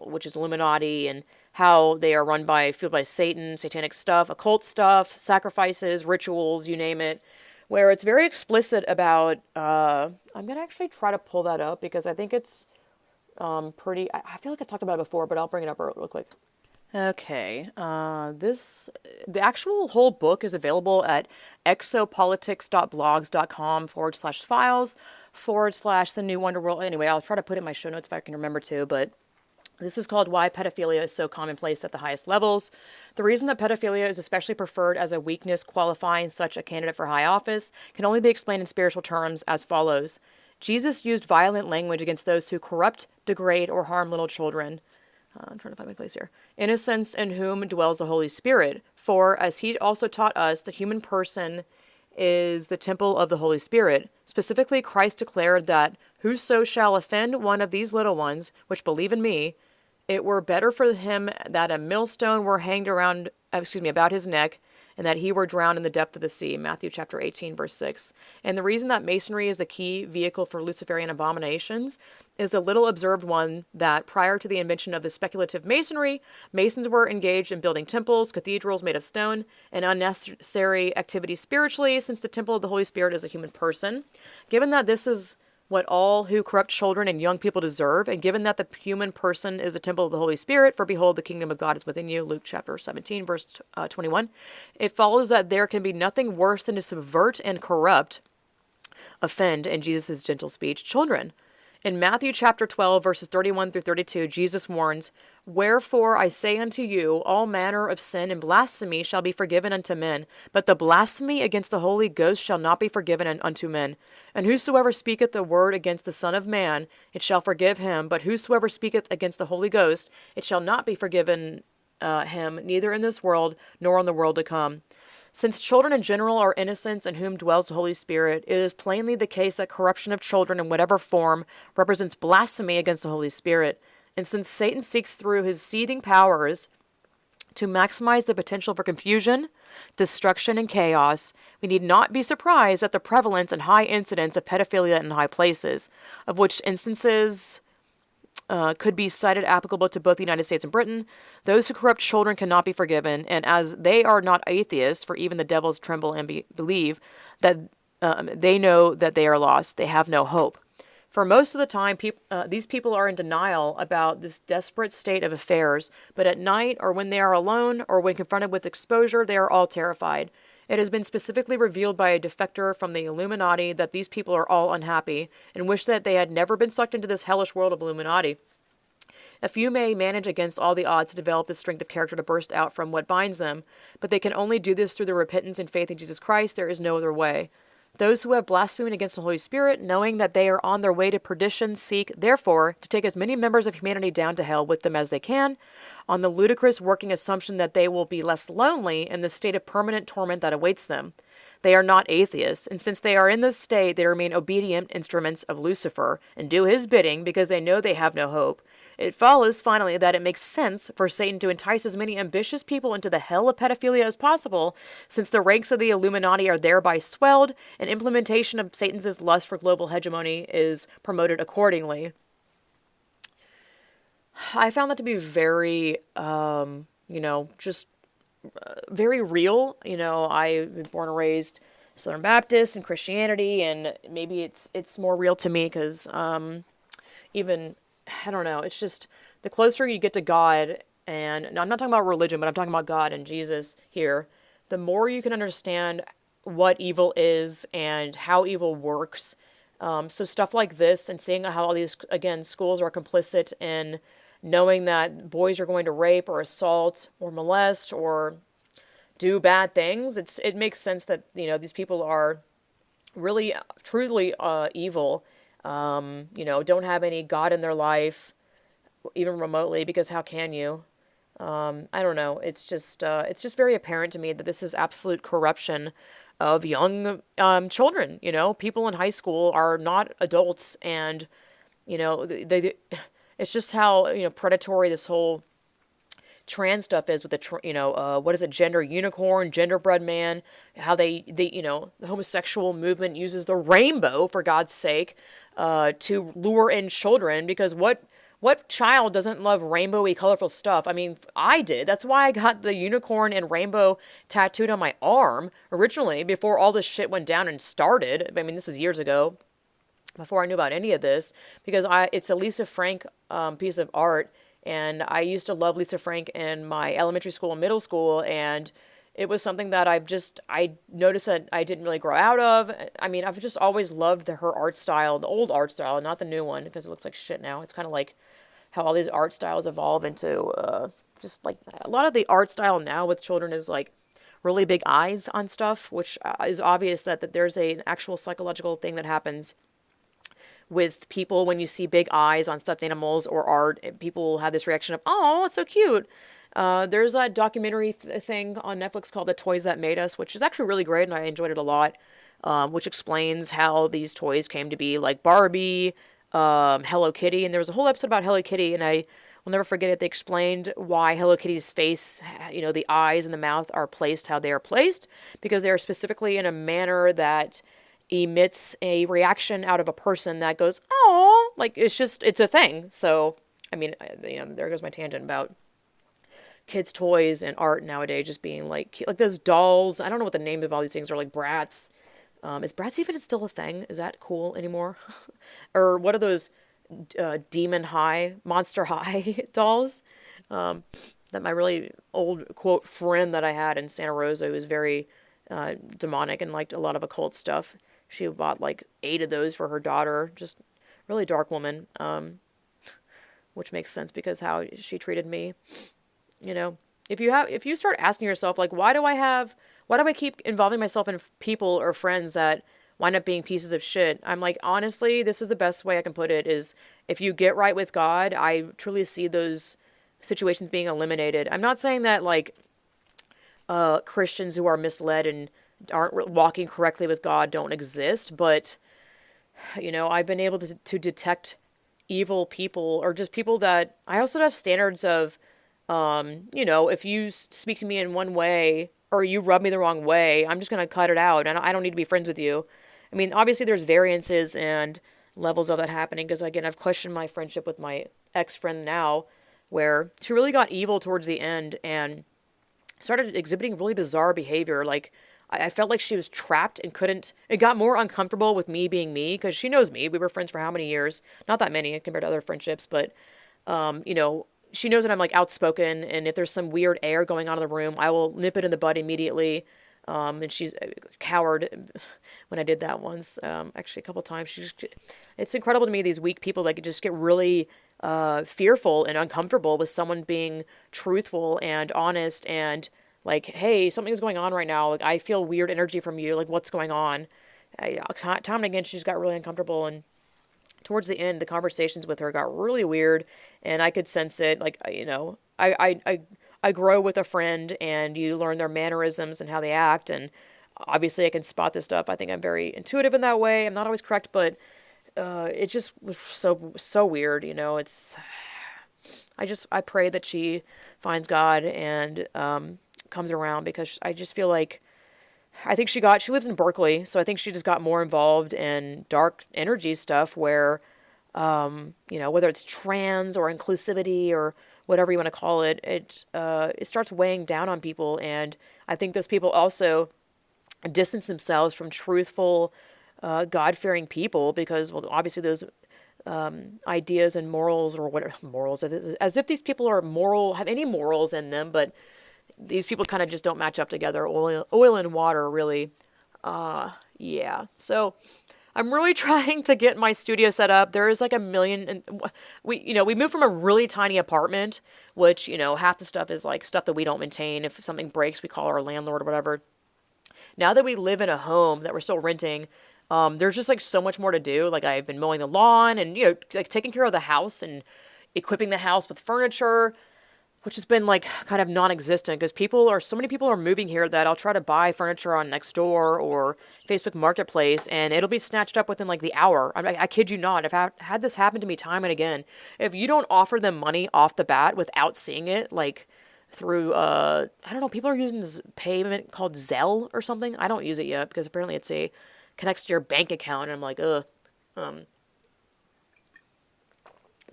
which is Illuminati, and how they are fueled by Satan, satanic stuff, occult stuff, sacrifices, rituals, you name it, where it's very explicit about, I'm going to actually try to pull that up because I think it's pretty, I feel like I talked about it before, but I'll bring it up real quick. Okay, the actual whole book is available at exopolitics.blogs.com/files/the new underworld. Anyway, I'll try to put it in my show notes if I can remember to, but this is called Why Pedophilia is So Commonplace at the Highest Levels. The reason that pedophilia is especially preferred as a weakness qualifying such a candidate for high office can only be explained in spiritual terms as follows. Jesus used violent language against those who corrupt, degrade, or harm little children. I'm trying to find my place here. Innocence in whom dwells the Holy Spirit. For, as he also taught us, the human person is the temple of the Holy Spirit. Specifically, Christ declared that, whoso shall offend one of these little ones, which believe in me, it were better for him that a millstone were hanged about his neck, and that he were drowned in the depth of the sea. Matthew chapter 18, verse 6. And the reason that Masonry is the key vehicle for Luciferian abominations is the little observed one that prior to the invention of the speculative Masonry, Masons were engaged in building temples, cathedrals made of stone, and unnecessary activities spiritually, since the temple of the Holy Spirit is a human person. Given that this is what all who corrupt children and young people deserve, and given that the human person is a temple of the Holy Spirit, for behold, the kingdom of God is within you, Luke chapter 17, verse 21, it follows that there can be nothing worse than to subvert and corrupt, offend, in Jesus' gentle speech, children. In Matthew chapter 12, verses 31 through 32, Jesus warns, wherefore I say unto you, all manner of sin and blasphemy shall be forgiven unto men, but the blasphemy against the Holy Ghost shall not be forgiven unto men. And whosoever speaketh the word against the Son of Man, it shall forgive him, but whosoever speaketh against the Holy Ghost, it shall not be forgiven him, neither in this world, nor in the world to come. Since children in general are innocents in whom dwells the Holy Spirit, it is plainly the case that corruption of children in whatever form represents blasphemy against the Holy Spirit. And since Satan seeks through his seething powers to maximize the potential for confusion, destruction, and chaos, we need not be surprised at the prevalence and high incidence of pedophilia in high places, of which instances could be cited applicable to both the United States and Britain. Those who corrupt children cannot be forgiven, and as they are not atheists, for even the devils tremble and believe, that they know that they are lost. They have no hope. For most of the time, these people are in denial about this desperate state of affairs, but at night or when they are alone or when confronted with exposure, they are all terrified. It has been specifically revealed by a defector from the Illuminati that these people are all unhappy and wish that they had never been sucked into this hellish world of Illuminati. A few may manage against all the odds to develop the strength of character to burst out from what binds them, but they can only do this through their repentance and faith in Jesus Christ. There is no other way. Those who have blasphemed against the Holy Spirit, knowing that they are on their way to perdition, seek, therefore, to take as many members of humanity down to hell with them as they can, on the ludicrous working assumption that they will be less lonely in the state of permanent torment that awaits them. They are not atheists, and since they are in this state, they remain obedient instruments of Lucifer, and do his bidding because they know they have no hope. It follows, finally, that it makes sense for Satan to entice as many ambitious people into the hell of pedophilia as possible, since the ranks of the Illuminati are thereby swelled, and implementation of Satan's lust for global hegemony is promoted accordingly. I found that to be very, just very real. I've been born and raised Southern Baptist and Christianity, and maybe it's more real to me because even... I don't know. It's just the closer you get to God, and I'm not talking about religion, but I'm talking about God and Jesus here, the more you can understand what evil is and how evil works. So stuff like this and seeing how all these, again, schools are complicit in knowing that boys are going to rape or assault or molest or do bad things, it makes sense that, these people are really, truly evil. Don't have any God in their life, even remotely, because how can you? I don't know. It's just very apparent to me that this is absolute corruption of young children. People in high school are not adults, and it's just how predatory this whole trans stuff is with the what is it, gender unicorn, genderbread man, how they the homosexual movement uses the rainbow, for God's sake, to lure in children, because what child doesn't love rainbowy, colorful stuff? I mean, I did. That's why I got the unicorn and rainbow tattooed on my arm originally, before all this shit went down and started. I mean, this was years ago, before I knew about any of this, because it's a Lisa Frank piece of art, and I used to love Lisa Frank in my elementary school and middle school, and it was something that I noticed that I didn't really grow out of. I mean, I've just always loved her art style, the old art style, not the new one, because it looks like shit now. It's kind of like how all these art styles evolve into just like a lot of the art style now with children is like really big eyes on stuff, which is obvious that there's an actual psychological thing that happens with people when you see big eyes on stuffed animals or art. People have this reaction of, oh, it's so cute. There's a documentary thing on Netflix called The Toys That Made Us, which is actually really great, and I enjoyed it a lot, which explains how these toys came to be, like Barbie, Hello Kitty, and there was a whole episode about Hello Kitty, and I will never forget it. They explained why Hello Kitty's face, the eyes and the mouth are placed how they are placed, because they are specifically in a manner that emits a reaction out of a person that goes, oh, like, it's a thing. So, I mean, there goes my tangent about kids' toys and art nowadays just being like those dolls. I don't know what the name of all these things are, like Bratz. Is Bratz even still a thing? Is that cool anymore? Or what are those Demon High, Monster High dolls? That my really old, quote, friend that I had in Santa Rosa, who was very demonic and liked a lot of occult stuff. She bought like 8 of those for her daughter. Just really dark woman, which makes sense because how she treated me. If you start asking yourself, like, why do I keep involving myself in people or friends that wind up being pieces of shit? I'm like, honestly, this is the best way I can put it, is if you get right with God, I truly see those situations being eliminated. I'm not saying that, like, Christians who are misled and aren't walking correctly with God don't exist, but, I've been able to detect evil people, or just people that I also have standards of, if you speak to me in one way or you rub me the wrong way, I'm just going to cut it out, and I don't need to be friends with you. I mean, obviously there's variances and levels of that happening, because again, I've questioned my friendship with my ex-friend now, where she really got evil towards the end and started exhibiting really bizarre behavior. Like, I felt like she was trapped and couldn't, it got more uncomfortable with me being me, because she knows me. We were friends for how many years? Not that many compared to other friendships, but, you know, she knows that I'm like outspoken, and if there's some weird air going on in the room, I will nip it in the bud immediately. And she's a coward when I did that once. Actually, a couple times. It's incredible to me, these weak people that could just get really fearful and uncomfortable with someone being truthful and honest and like, hey, something's going on right now. Like, I feel weird energy from you. Like, what's going on? Time and again, she just got really uncomfortable, and towards the end, the conversations with her got really weird, and I could sense it. Like, you know, I grow with a friend, and you learn their mannerisms and how they act, and obviously I can spot this stuff. I think I'm very intuitive in that way. I'm not always correct, but it just was so weird. You know, I pray that she finds God and comes around, because I just feel like I think she lives in Berkeley, so I think she just got more involved in dark energy stuff where, you know, whether it's trans or inclusivity or whatever you want to call it, it starts weighing down on people. And I think those people also distance themselves from truthful, God-fearing people, because, well, obviously those ideas and morals, or whatever, morals, as if these people are moral, have any morals in them, but these people kind of just don't match up together. Oil and water, really. Yeah. So I'm really trying to get my studio set up. There is like a million, and we moved from a really tiny apartment, which, you know, half the stuff is like stuff that we don't maintain. If something breaks, we call our landlord or whatever. Now that we live in a home that we're still renting, there's just like so much more to do. Like, I've been mowing the lawn and, you know, like taking care of the house and equipping the house with furniture, which has been like kind of non-existent, because so many people are moving here that I'll try to buy furniture on Nextdoor or Facebook Marketplace, and it'll be snatched up within like the hour. I kid you not. I've had this happen to me time and again. If you don't offer them money off the bat without seeing it, like through, I don't know, people are using this payment called Zelle or something. I don't use it yet, because apparently connects to your bank account, and I'm like, ugh.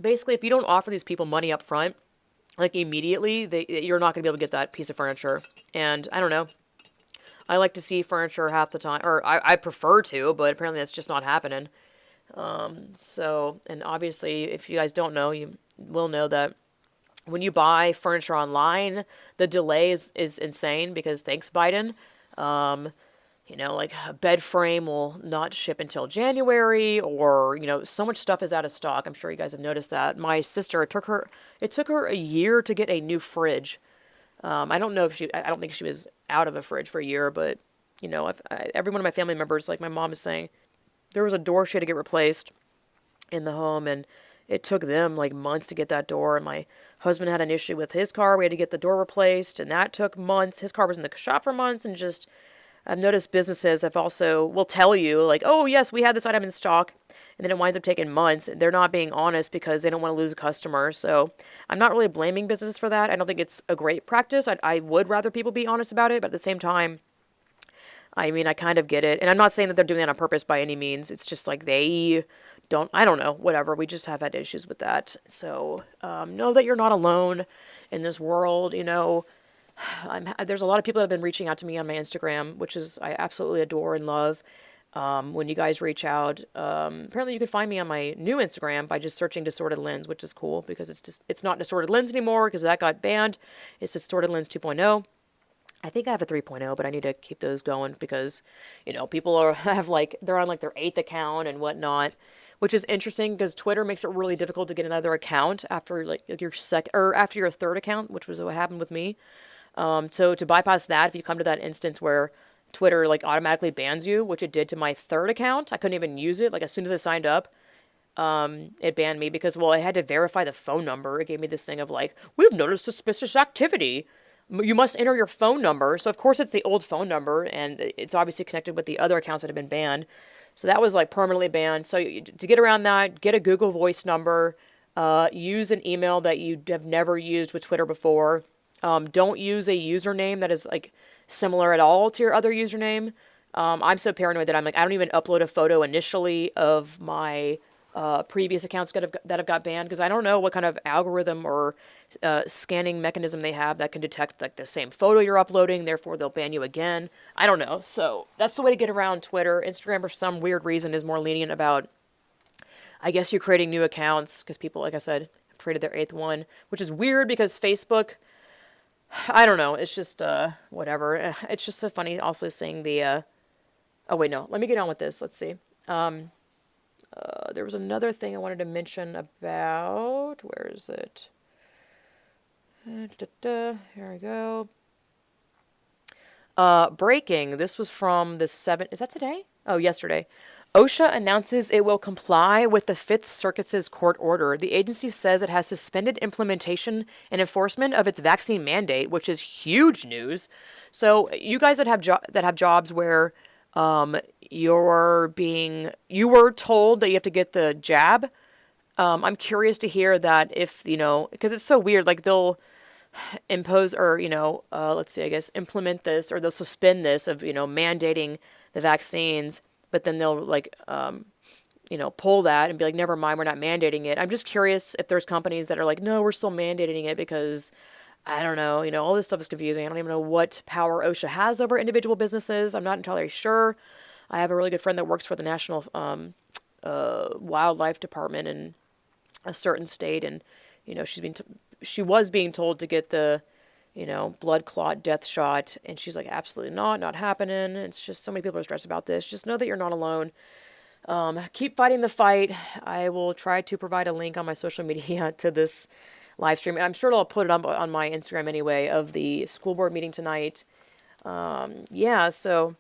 Basically, if you don't offer these people money up front, like immediately, you're not going to be able to get that piece of furniture. And I don't know. I like to see furniture half the time, or I prefer to, but apparently that's just not happening. So, and obviously, if you guys don't know, you will know that when you buy furniture online, the delay is insane, because thanks, Biden. You know, like a bed frame will not ship until January, or, you know, so much stuff is out of stock. I'm sure you guys have noticed that. My sister, it took her a year to get a new fridge. I don't think she was out of a fridge for a year, but, you know, every one of my family members, like my mom is saying, there was a door she had to get replaced in the home, and it took them like months to get that door. And my husband had an issue with his car. We had to get the door replaced, and that took months. His car was in the shop for months, and just, I've noticed businesses will tell you, like, oh, yes, we had this item in stock, and then it winds up taking months. They're not being honest because they don't want to lose a customer. So I'm not really blaming businesses for that. I don't think it's a great practice. I would rather people be honest about it, but at the same time, I mean, I kind of get it. And I'm not saying that they're doing that on purpose by any means. It's just like I don't know, whatever. We just have had issues with that. So know that you're not alone in this world, you know. There's a lot of people that have been reaching out to me on my Instagram, which I absolutely adore and love. When you guys reach out, apparently you can find me on my new Instagram by just searching Distorted Lens, which is cool, because it's not Distorted Lens anymore, because that got banned. It's Distorted Lens 2.0. I think I have a 3.0, but I need to keep those going, because, you know, people they're on like their 8th account and whatnot, which is interesting, because Twitter makes it really difficult to get another account after like your after your 3rd account, which was what happened with me. So to bypass that, if you come to that instance where Twitter like automatically bans you, which it did to my 3rd account, I couldn't even use it. Like, as soon as I signed up, it banned me because, well, I had to verify the phone number. It gave me this thing of like, we've noticed suspicious activity. You must enter your phone number. So of course it's the old phone number, and it's obviously connected with the other accounts that have been banned. So that was like permanently banned. So to get around that, get a Google Voice number, use an email that you have never used with Twitter before. Don't use a username that is like similar at all to your other username. I'm so paranoid that I'm like, I don't even upload a photo initially of my previous accounts that have got banned, because I don't know what kind of algorithm or scanning mechanism they have that can detect like the same photo you're uploading, therefore they'll ban you again. I don't know. So that's the way to get around Twitter. Instagram, for some weird reason, is more lenient about, I guess, you're creating new accounts, because people, like I said, created their 8th one, which is weird because Facebook, I don't know, it's just whatever. It's just so funny also seeing the oh wait, no, let me get on with this. Let's see. There was another thing I wanted to mention about, where is it? Here we go. Breaking. This was from the 7th. Is that today? Oh, yesterday. OSHA announces it will comply with the Fifth Circuit's court order. The agency says it has suspended implementation and enforcement of its vaccine mandate, which is huge news. So you guys that have jobs where you were told that you have to get the jab. I'm curious to hear that, if, because it's so weird, like they'll impose or, let's see, I guess, implement this, or they'll suspend this of, mandating the vaccines, but then they'll like, pull that and be like, never mind, we're not mandating it. I'm just curious if there's companies that are like, no, we're still mandating it because, I don't know, all this stuff is confusing. I don't even know what power OSHA has over individual businesses. I'm not entirely sure. I have a really good friend that works for the National Wildlife Department in a certain state, and she was being told to get the blood clot death shot, and she's like, absolutely not happening. It's just so many people are stressed about this. Just know that you're not alone. Keep fighting the fight. I will try to provide a link on my social media to this live stream. I'm sure I'll put it up on my Instagram anyway, of the school board meeting tonight. So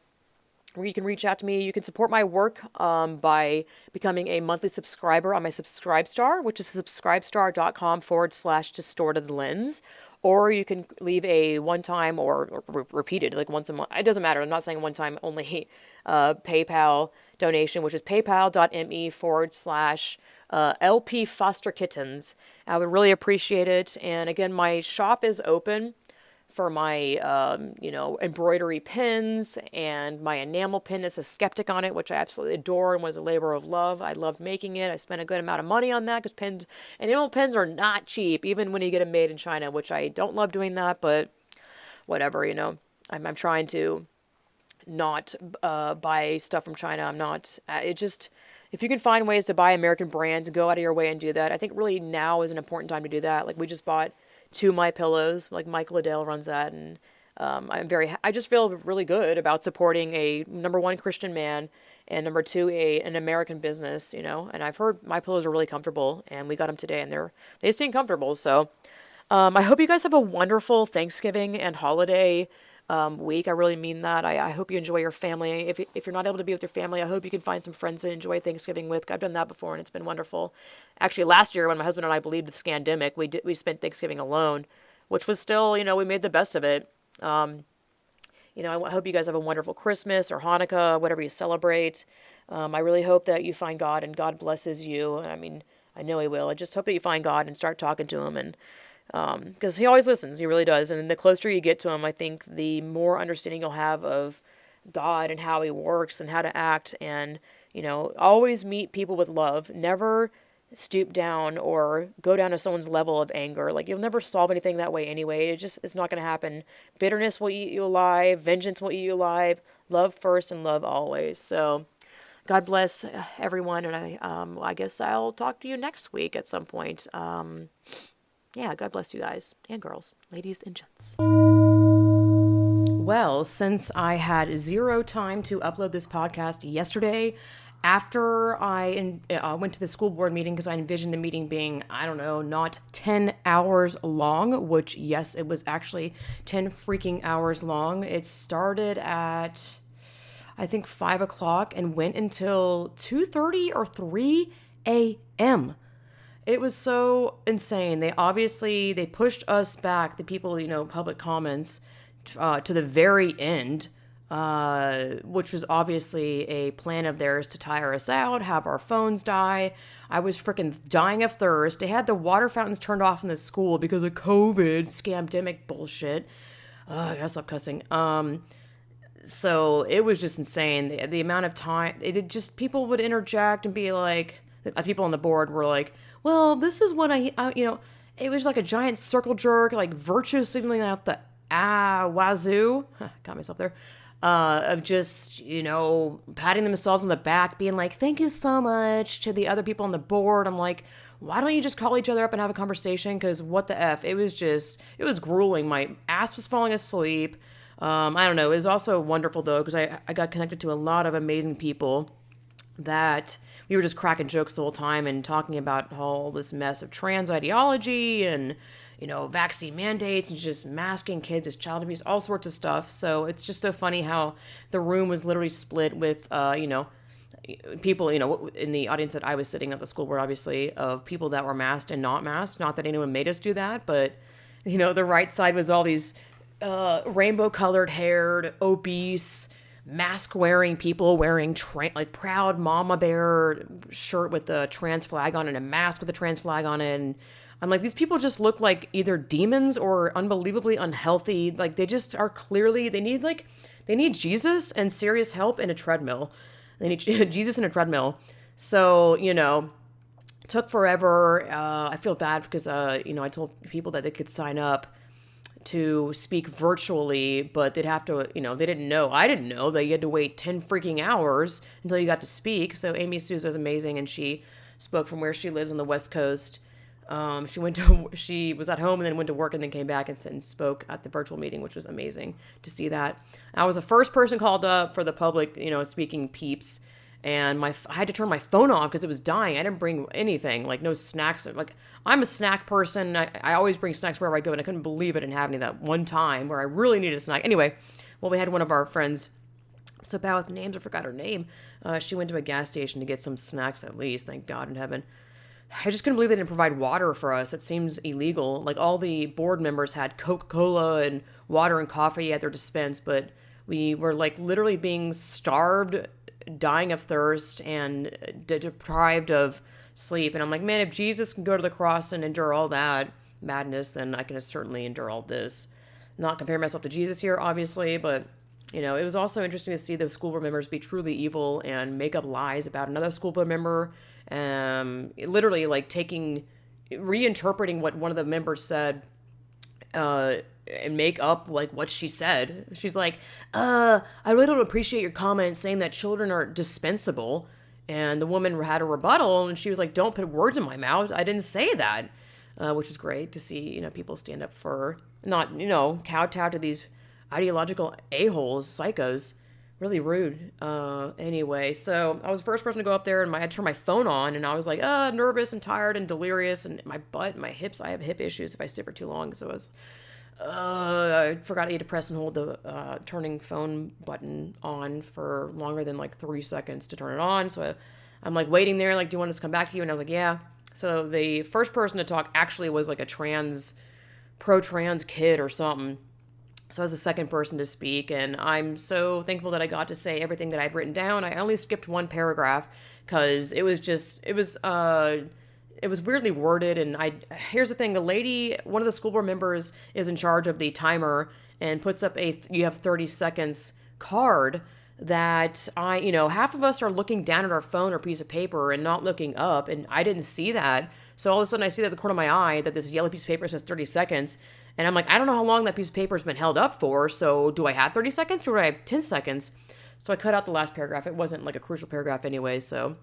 you can reach out to me. You can support my work by becoming a monthly subscriber on my Subscribestar, which is subscribestar.com/distortedlens. Or you can leave a one-time or repeated, like once a month. It doesn't matter. I'm not saying one-time only PayPal donation, which is paypal.me/LP Foster Kittens. I would really appreciate it. And again, my shop is open for my, embroidery pins and my enamel pin that says Skeptic on it, which I absolutely adore and was a labor of love. I loved making it. I spent a good amount of money on that, because enamel pins are not cheap, even when you get them made in China, which I don't love doing that, but whatever, I'm trying to not buy stuff from China. I'm not, if you can find ways to buy American brands, go out of your way and do that. I think really now is an important time to do that. Like, we just bought 2 My Pillows, like Mike Liddell runs that, and I just feel really good about supporting a number one Christian man, and number 2 an American business, and I've heard My Pillows are really comfortable, and we got them today, and they seem comfortable. So I hope you guys have a wonderful Thanksgiving and holiday week. I really mean that. I hope you enjoy your family. If you're not able to be with your family, I hope you can find some friends to enjoy Thanksgiving with. I've done that before, and it's been wonderful. Actually, last year when my husband and I believed the scandemic, we spent Thanksgiving alone, which was still, we made the best of it. I hope you guys have a wonderful Christmas or Hanukkah, whatever you celebrate. I really hope that you find God and God blesses you. I mean, I know He will. I just hope that you find God and start talking to Him, and because He always listens. He really does. And the closer you get to Him, I think the more understanding you'll have of God and how He works and how to act. And, always meet people with love. Never stoop down or go down to someone's level of anger. Like, you'll never solve anything that way anyway. It's not going to happen. Bitterness will eat you alive. Vengeance will eat you alive. Love first and love always. So God bless everyone. And I guess I'll talk to you next week at some point. God bless you guys and girls, ladies and gents. Well, since I had 0 time to upload this podcast yesterday, after I went to the school board meeting, because I envisioned the meeting being, I don't know, not 10 hours long, which, yes, it was actually 10 freaking hours long. It started at, I think, 5 o'clock and went until 2:30 or 3 a.m. It was so insane. They pushed us back, the people, public comments, to the very end, which was obviously a plan of theirs to tire us out, have our phones die. I was freaking dying of thirst. They had the water fountains turned off in the school because of COVID, scamdemic bullshit. I gotta stop cussing. So it was just insane. The amount of time, people would interject and be like, people on the board were like, well, this is what it was like a giant circle jerk, like virtue signaling out the wazoo. Got myself there. Of just, patting themselves on the back, being like, thank you so much to the other people on the board. I'm like, why don't you just call each other up and have a conversation? Because what the F? It was grueling. My ass was falling asleep. I don't know. It was also wonderful, though, because I got connected to a lot of amazing people that we were just cracking jokes the whole time and talking about all this mess of trans ideology and, vaccine mandates and just masking kids as child abuse, all sorts of stuff. So it's just so funny how the room was literally split with, people, in the audience that I was sitting at the school board, obviously, of people that were masked and not masked. Not that anyone made us do that, but, the right side was all these rainbow-colored haired, obese, mask-wearing people wearing proud mama bear shirt with the trans flag on it and a mask with the trans flag on it. And I'm like, these people just look like either demons or unbelievably unhealthy. Like, they just are clearly, they need Jesus and serious help in a treadmill. They need Jesus in a treadmill. So, took forever. I feel bad because, I told people that they could sign up to speak virtually, but they'd have to, they didn't know. I didn't know that you had to wait 10 freaking hours until you got to speak. So Amy Souza is amazing, and she spoke from where she lives on the West Coast. She was at home and then went to work and then came back and spoke at the virtual meeting, which was amazing to see that. I was the first person called up for the public, speaking peeps, and I had to turn my phone off because it was dying. I didn't bring anything, like no snacks. Like, I'm a snack person. I always bring snacks wherever I go, and I couldn't believe I didn't have any that one time where I really needed a snack. Anyway, well, we had one of our friends, so bad with names, I forgot her name. She went to a gas station to get some snacks at least, thank God in heaven. I just couldn't believe they didn't provide water for us. It seems illegal. Like, all the board members had Coca-Cola and water and coffee at their dispense, but we were like literally being starved, dying of thirst, and deprived of sleep. And I'm like, man, if Jesus can go to the cross and endure all that madness, then I can certainly endure all this. Not comparing myself to Jesus here, obviously, but, it was also interesting to see the school board members be truly evil and make up lies about another school board member. Literally like reinterpreting what one of the members said, and make up like what she said. She's like, I really don't appreciate your comment saying that children are dispensable. And the woman had a rebuttal, and she was like, don't put words in my mouth. I didn't say that, which is great to see, people stand up for, not, kowtow to these ideological a-holes, psychos. Really rude. Anyway, so I was the first person to go up there, and I had to turn my phone on, and I was like, nervous and tired and delirious, and my butt, my hips, I have hip issues if I sit for too long, so I forgot I had to press and hold the turning phone button on for longer than like 3 seconds to turn it on. So I'm like waiting there, like, do you want us to come back to you? And I was like, yeah. So the first person to talk actually was like a pro-trans kid or something. So I was the second person to speak, and I'm so thankful that I got to say everything that I'd written down. I only skipped one paragraph because it was weirdly worded. And here's the thing: one of the school board members is in charge of the timer and puts up you have 30 seconds card that half of us are looking down at our phone or piece of paper and not looking up, and I didn't see that. So all of a sudden I see that at the corner of my eye that this yellow piece of paper says 30 seconds. And I'm like, I don't know how long that piece of paper has been held up for, so do I have 30 seconds or do I have 10 seconds? So I cut out the last paragraph. It wasn't like a crucial paragraph anyway, so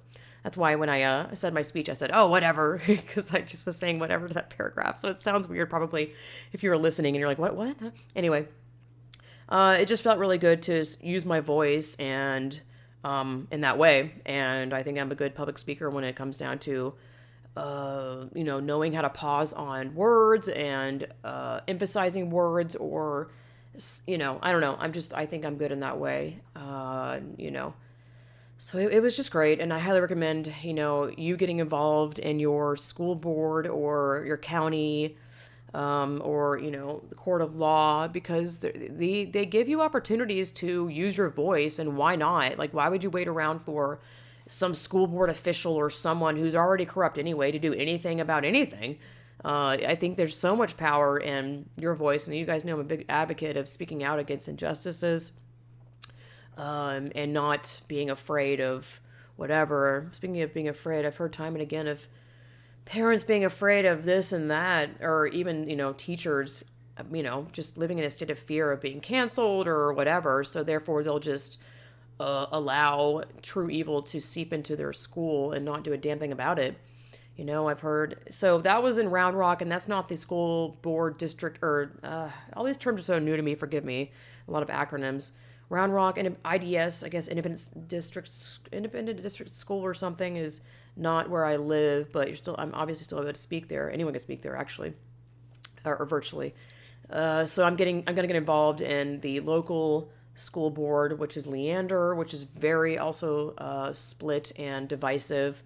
that's why when I said my speech, I said, oh, whatever, because I just was saying whatever to that paragraph. So it sounds weird probably if you were listening and you're like, what? Huh? Anyway, it just felt really good to use my voice and in that way. And I think I'm a good public speaker when it comes down to knowing how to pause on words and emphasizing words, or, I don't know. I think I'm good in that way, So it was just great, and I highly recommend, you getting involved in your school board or your county, or, the court of law, because they give you opportunities to use your voice, and why not? Like, why would you wait around for some school board official or someone who's already corrupt anyway to do anything about anything? I think there's so much power in your voice, and you guys know I'm a big advocate of speaking out against injustices, and not being afraid of whatever. Speaking of being afraid, I've heard time and again of parents being afraid of this and that, or even, teachers, just living in a state of fear of being canceled or whatever. So therefore they'll just allow true evil to seep into their school and not do a damn thing about it. I've heard, so that was in Round Rock, and that's not the school board district, or all these terms are so new to me, forgive me, a lot of acronyms. Round Rock and IDS, I guess Independent District School or something, is not where I live, but I'm obviously still able to speak there. Anyone can speak there, actually, or virtually. So I'm gonna get involved in the local school board, which is Leander, which is very also split and divisive.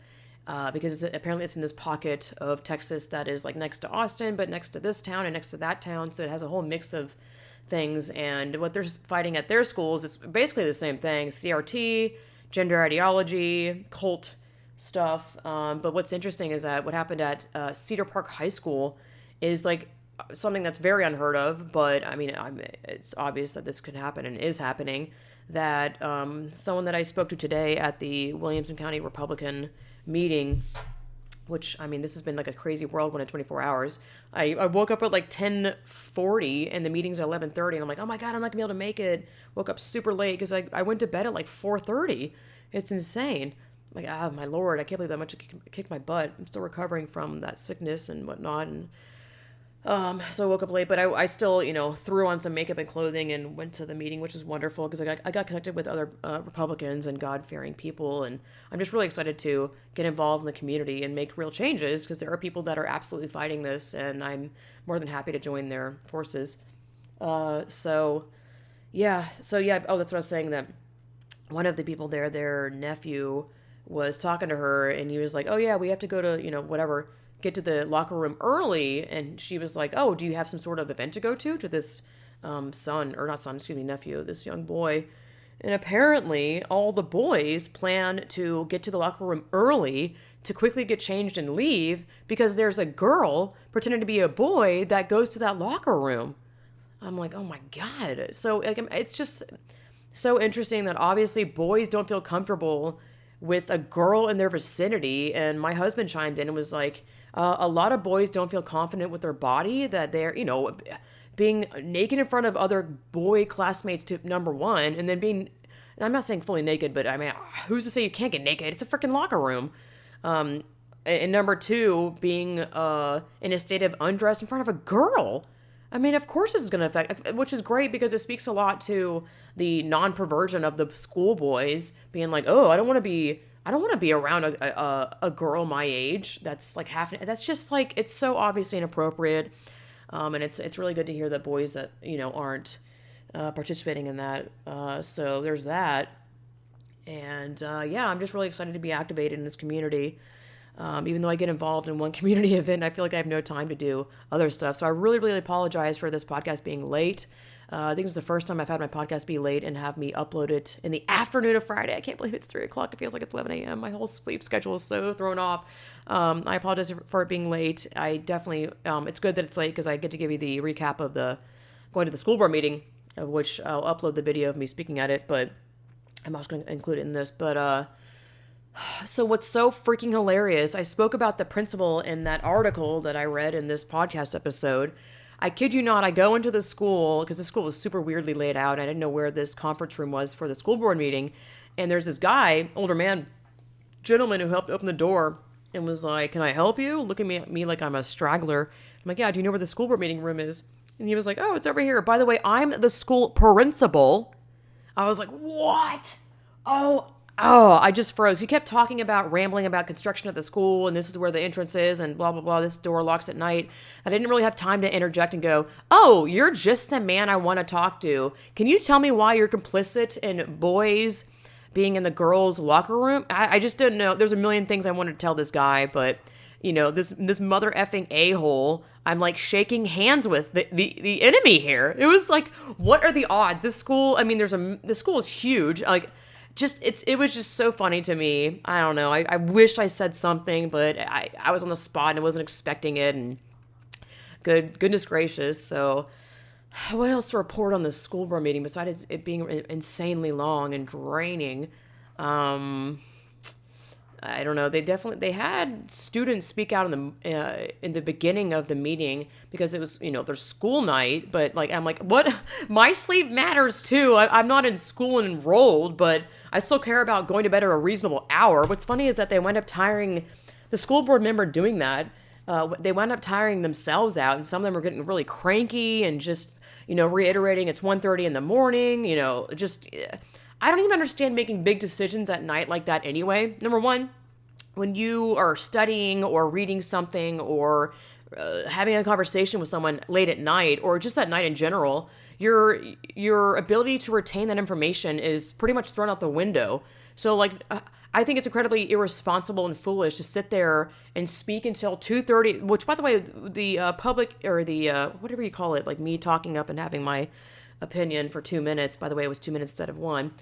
Because apparently it's in this pocket of Texas that is like next to Austin, but next to this town and next to that town. So it has a whole mix of things. And what they're fighting at their schools is basically the same thing: CRT, gender ideology, cult stuff. But what's interesting is that what happened at Cedar Park High School is like something that's very unheard of. But I mean, it's obvious that this could happen and is happening. That someone that I spoke to today at the Williamson County Republican meeting, which, I mean, this has been like a crazy whirlwind in 24 hours. I woke up at like 10:40 and the meeting's at 11:30, and I'm like, oh my God, I'm not gonna be able to make it. Woke up super late because I went to bed at like 4:30. It's insane. Like, my Lord, I can't believe that much kicked my butt. I'm still recovering from that sickness and whatnot, and so I woke up late, but I still, threw on some makeup and clothing and went to the meeting, which is wonderful because I got connected with other Republicans and God-fearing people, and I'm just really excited to get involved in the community and make real changes because there are people that are absolutely fighting this, and I'm more than happy to join their forces. So yeah. Oh, that's what I was saying, that one of the people there, their nephew, was talking to her, and he was like, oh yeah, we have to go to, whatever, get to the locker room early. And she was like, oh, do you have some sort of event to go to this nephew, this young boy. And apparently all the boys plan to get to the locker room early to quickly get changed and leave because there's a girl pretending to be a boy that goes to that locker room. I'm like, oh my God. So like, it's just so interesting that obviously boys don't feel comfortable with a girl in their vicinity. And my husband chimed in and was like, a lot of boys don't feel confident with their body, that they're, being naked in front of other boy classmates, to number one, and then I'm not saying fully naked, but I mean, who's to say you can't get naked? It's a freaking locker room. And number two, being in a state of undress in front of a girl. I mean, of course this is going to affect, which is great because it speaks a lot to the non-perversion of the schoolboys being like, oh, I don't want to be around a girl my age that's like that's just like, it's so obviously inappropriate. And it's really good to hear that boys that, aren't participating in that. So there's that. And yeah, I'm just really excited to be activated in this community. Even though I get involved in one community event, I feel like I have no time to do other stuff. So I really, really apologize for this podcast being late. I think it's the first time I've had my podcast be late and have me upload it in the afternoon of Friday. I can't believe it's 3 o'clock. It feels like it's 11 a.m. My whole sleep schedule is so thrown off. I apologize for it being late. I definitely, it's good that it's late because I get to give you the recap of going to the school board meeting, of which I'll upload the video of me speaking at it, but I'm also going to include it in this. But, so what's so freaking hilarious, I spoke about the principal in that article that I read in this podcast episode. I kid you not, I go into the school, because the school was super weirdly laid out, and I didn't know where this conference room was for the school board meeting, and there's this guy, older gentleman who helped open the door, and was like, can I help you? Looking at me like I'm a straggler. I'm like, yeah, do you know where the school board meeting room is? And he was like, oh, it's over here. By the way, I'm the school principal. I was like, what? Oh, I just froze. He kept rambling about construction at the school, and this is where the entrance is, and blah, blah, blah. This door locks at night. I didn't really have time to interject and go, oh, you're just the man I want to talk to. Can you tell me why you're complicit in boys being in the girls' locker room? I just didn't know. There's a million things I wanted to tell this guy, but, this mother effing a-hole, I'm like shaking hands with the enemy here. It was like, what are the odds? This school, I mean, this school is huge. Like, it was just so funny to me. I don't know. I wish I said something, but I was on the spot and I wasn't expecting it. And goodness gracious. So what else to report on the school board meeting besides it being insanely long and draining? I don't know. They had students speak out in the beginning of the meeting because it was, their school night. But like, I'm like, what? My sleep matters too. I'm not in school and enrolled, but I still care about going to bed at a reasonable hour. What's funny is that they wind up tiring the school board member doing that. They wound up tiring themselves out, and some of them are getting really cranky and just, reiterating it's 1:30 in the morning. Just. I don't even understand making big decisions at night like that anyway. Number one, when you are studying or reading something or having a conversation with someone late at night or just at night in general, your ability to retain that information is pretty much thrown out the window. So like, I think it's incredibly irresponsible and foolish to sit there and speak until 2:30, which by the way, the public or the whatever you call it, like me talking up and having my opinion for 2 minutes. By the way, it was 2 minutes instead of one.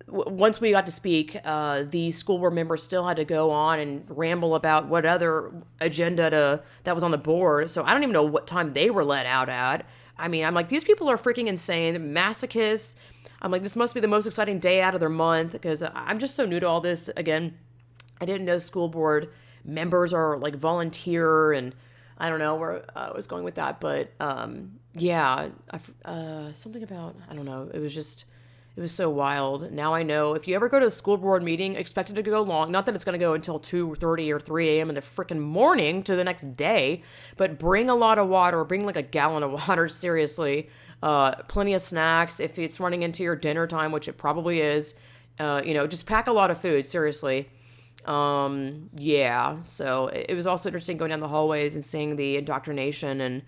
Once we got to speak, the school board members still had to go on and ramble about what other agenda that was on the board. So I don't even know what time they were let out at. I mean, I'm like, these people are freaking insane, masochists. I'm like, this must be the most exciting day out of their month because I'm just so new to all this. Again, I didn't know school board members are like volunteer, and I don't know where I was going with that, but yeah, something about, I don't know, it was so wild. Now I know if you ever go to a school board meeting, expect it to go long. Not that it's going to go until 2:30 or 3 a.m. in the freaking morning to the next day, but bring a lot of water, bring like a gallon of water, seriously. Plenty of snacks. If it's running into your dinner time, which it probably is, just pack a lot of food, seriously. Yeah, so it was also interesting going down the hallways and seeing the indoctrination and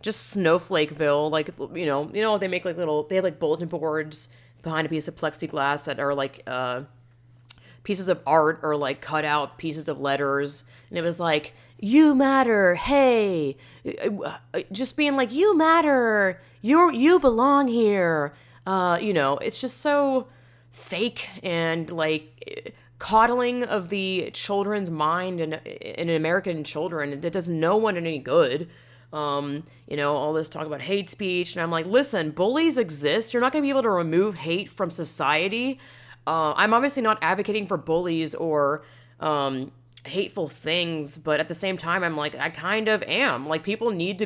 just Snowflakeville, like, they make like they have like bulletin boards behind a piece of plexiglass that are like, pieces of art or like cut out pieces of letters. And it was like, you matter. Hey, just being like, you matter. You belong here. It's just so fake and like coddling of the children's mind and American children. It does no one any good. All this talk about hate speech. And I'm like, listen, bullies exist. You're not going to be able to remove hate from society. I'm obviously not advocating for bullies or hateful things, but at the same time, I'm like, I kind of am. Like, people need to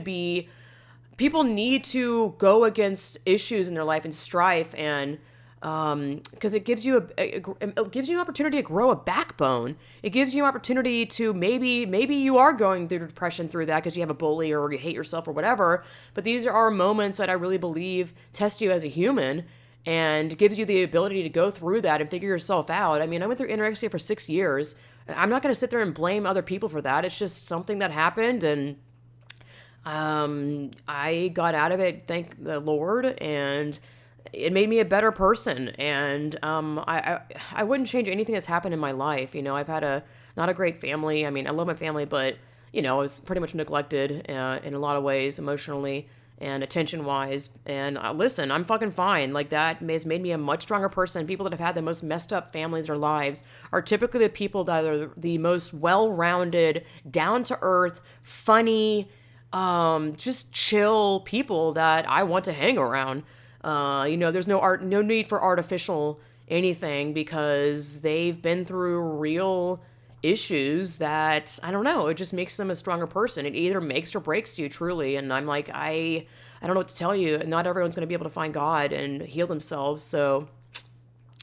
go against issues in their life and strife, and because it gives you it gives you an opportunity to grow a backbone. It gives you an opportunity to maybe you are going through depression through that because you have a bully or you hate yourself or whatever. But these are moments that I really believe test you as a human and gives you the ability to go through that and figure yourself out. I mean, I went through anorexia for 6 years. I'm not going to sit there and blame other people for that. It's just something that happened, and I got out of it, thank the Lord, and it made me a better person. And I wouldn't change anything that's happened in my life. I've had not a great family. I mean, I love my family, but I was pretty much neglected in a lot of ways, emotionally and attention-wise. And listen, I'm fucking fine. Like, that has made me a much stronger person. People that have had the most messed up families or lives are typically the people that are the most well-rounded, down-to-earth, funny, just chill people that I want to hang around. There's no need for artificial anything because they've been through real issues that, I don't know, it just makes them a stronger person. It either makes or breaks you, truly. And I'm like, I don't know what to tell you. Not everyone's going to be able to find God and heal themselves. So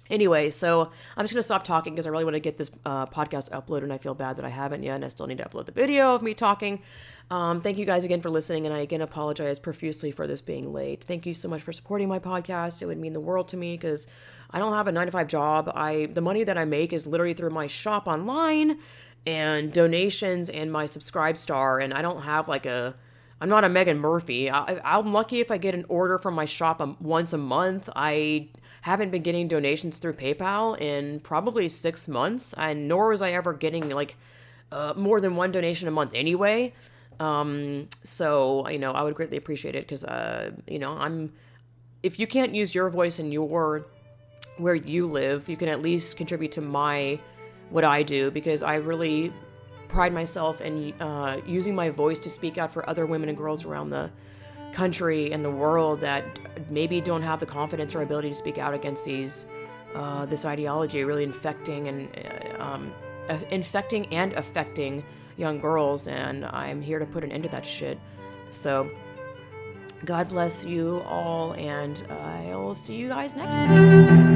anyway, so I'm just going to stop talking because I really want to get this podcast uploaded, and I feel bad that I haven't yet, and I still need to upload the video of me talking. Thank you guys again for listening, and I again apologize profusely for this being late. Thank you so much for supporting my podcast. It would mean the world to me because I don't have a 9-to-5 job. The money that I make is literally through my shop online and donations and my Subscribe Star, and I don't have I'm not a Megan Murphy. I'm lucky if I get an order from my shop once a month. I haven't been getting donations through PayPal in probably 6 months, and nor was I ever getting more than one donation a month anyway. So, I would greatly appreciate it because, if you can't use your voice in where you live, you can at least contribute to what I do, because I really pride myself in, using my voice to speak out for other women and girls around the country and the world that maybe don't have the confidence or ability to speak out against this ideology really infecting and infecting and affecting young girls, and I'm here to put an end to that shit. So God bless you all, and I'll see you guys next week.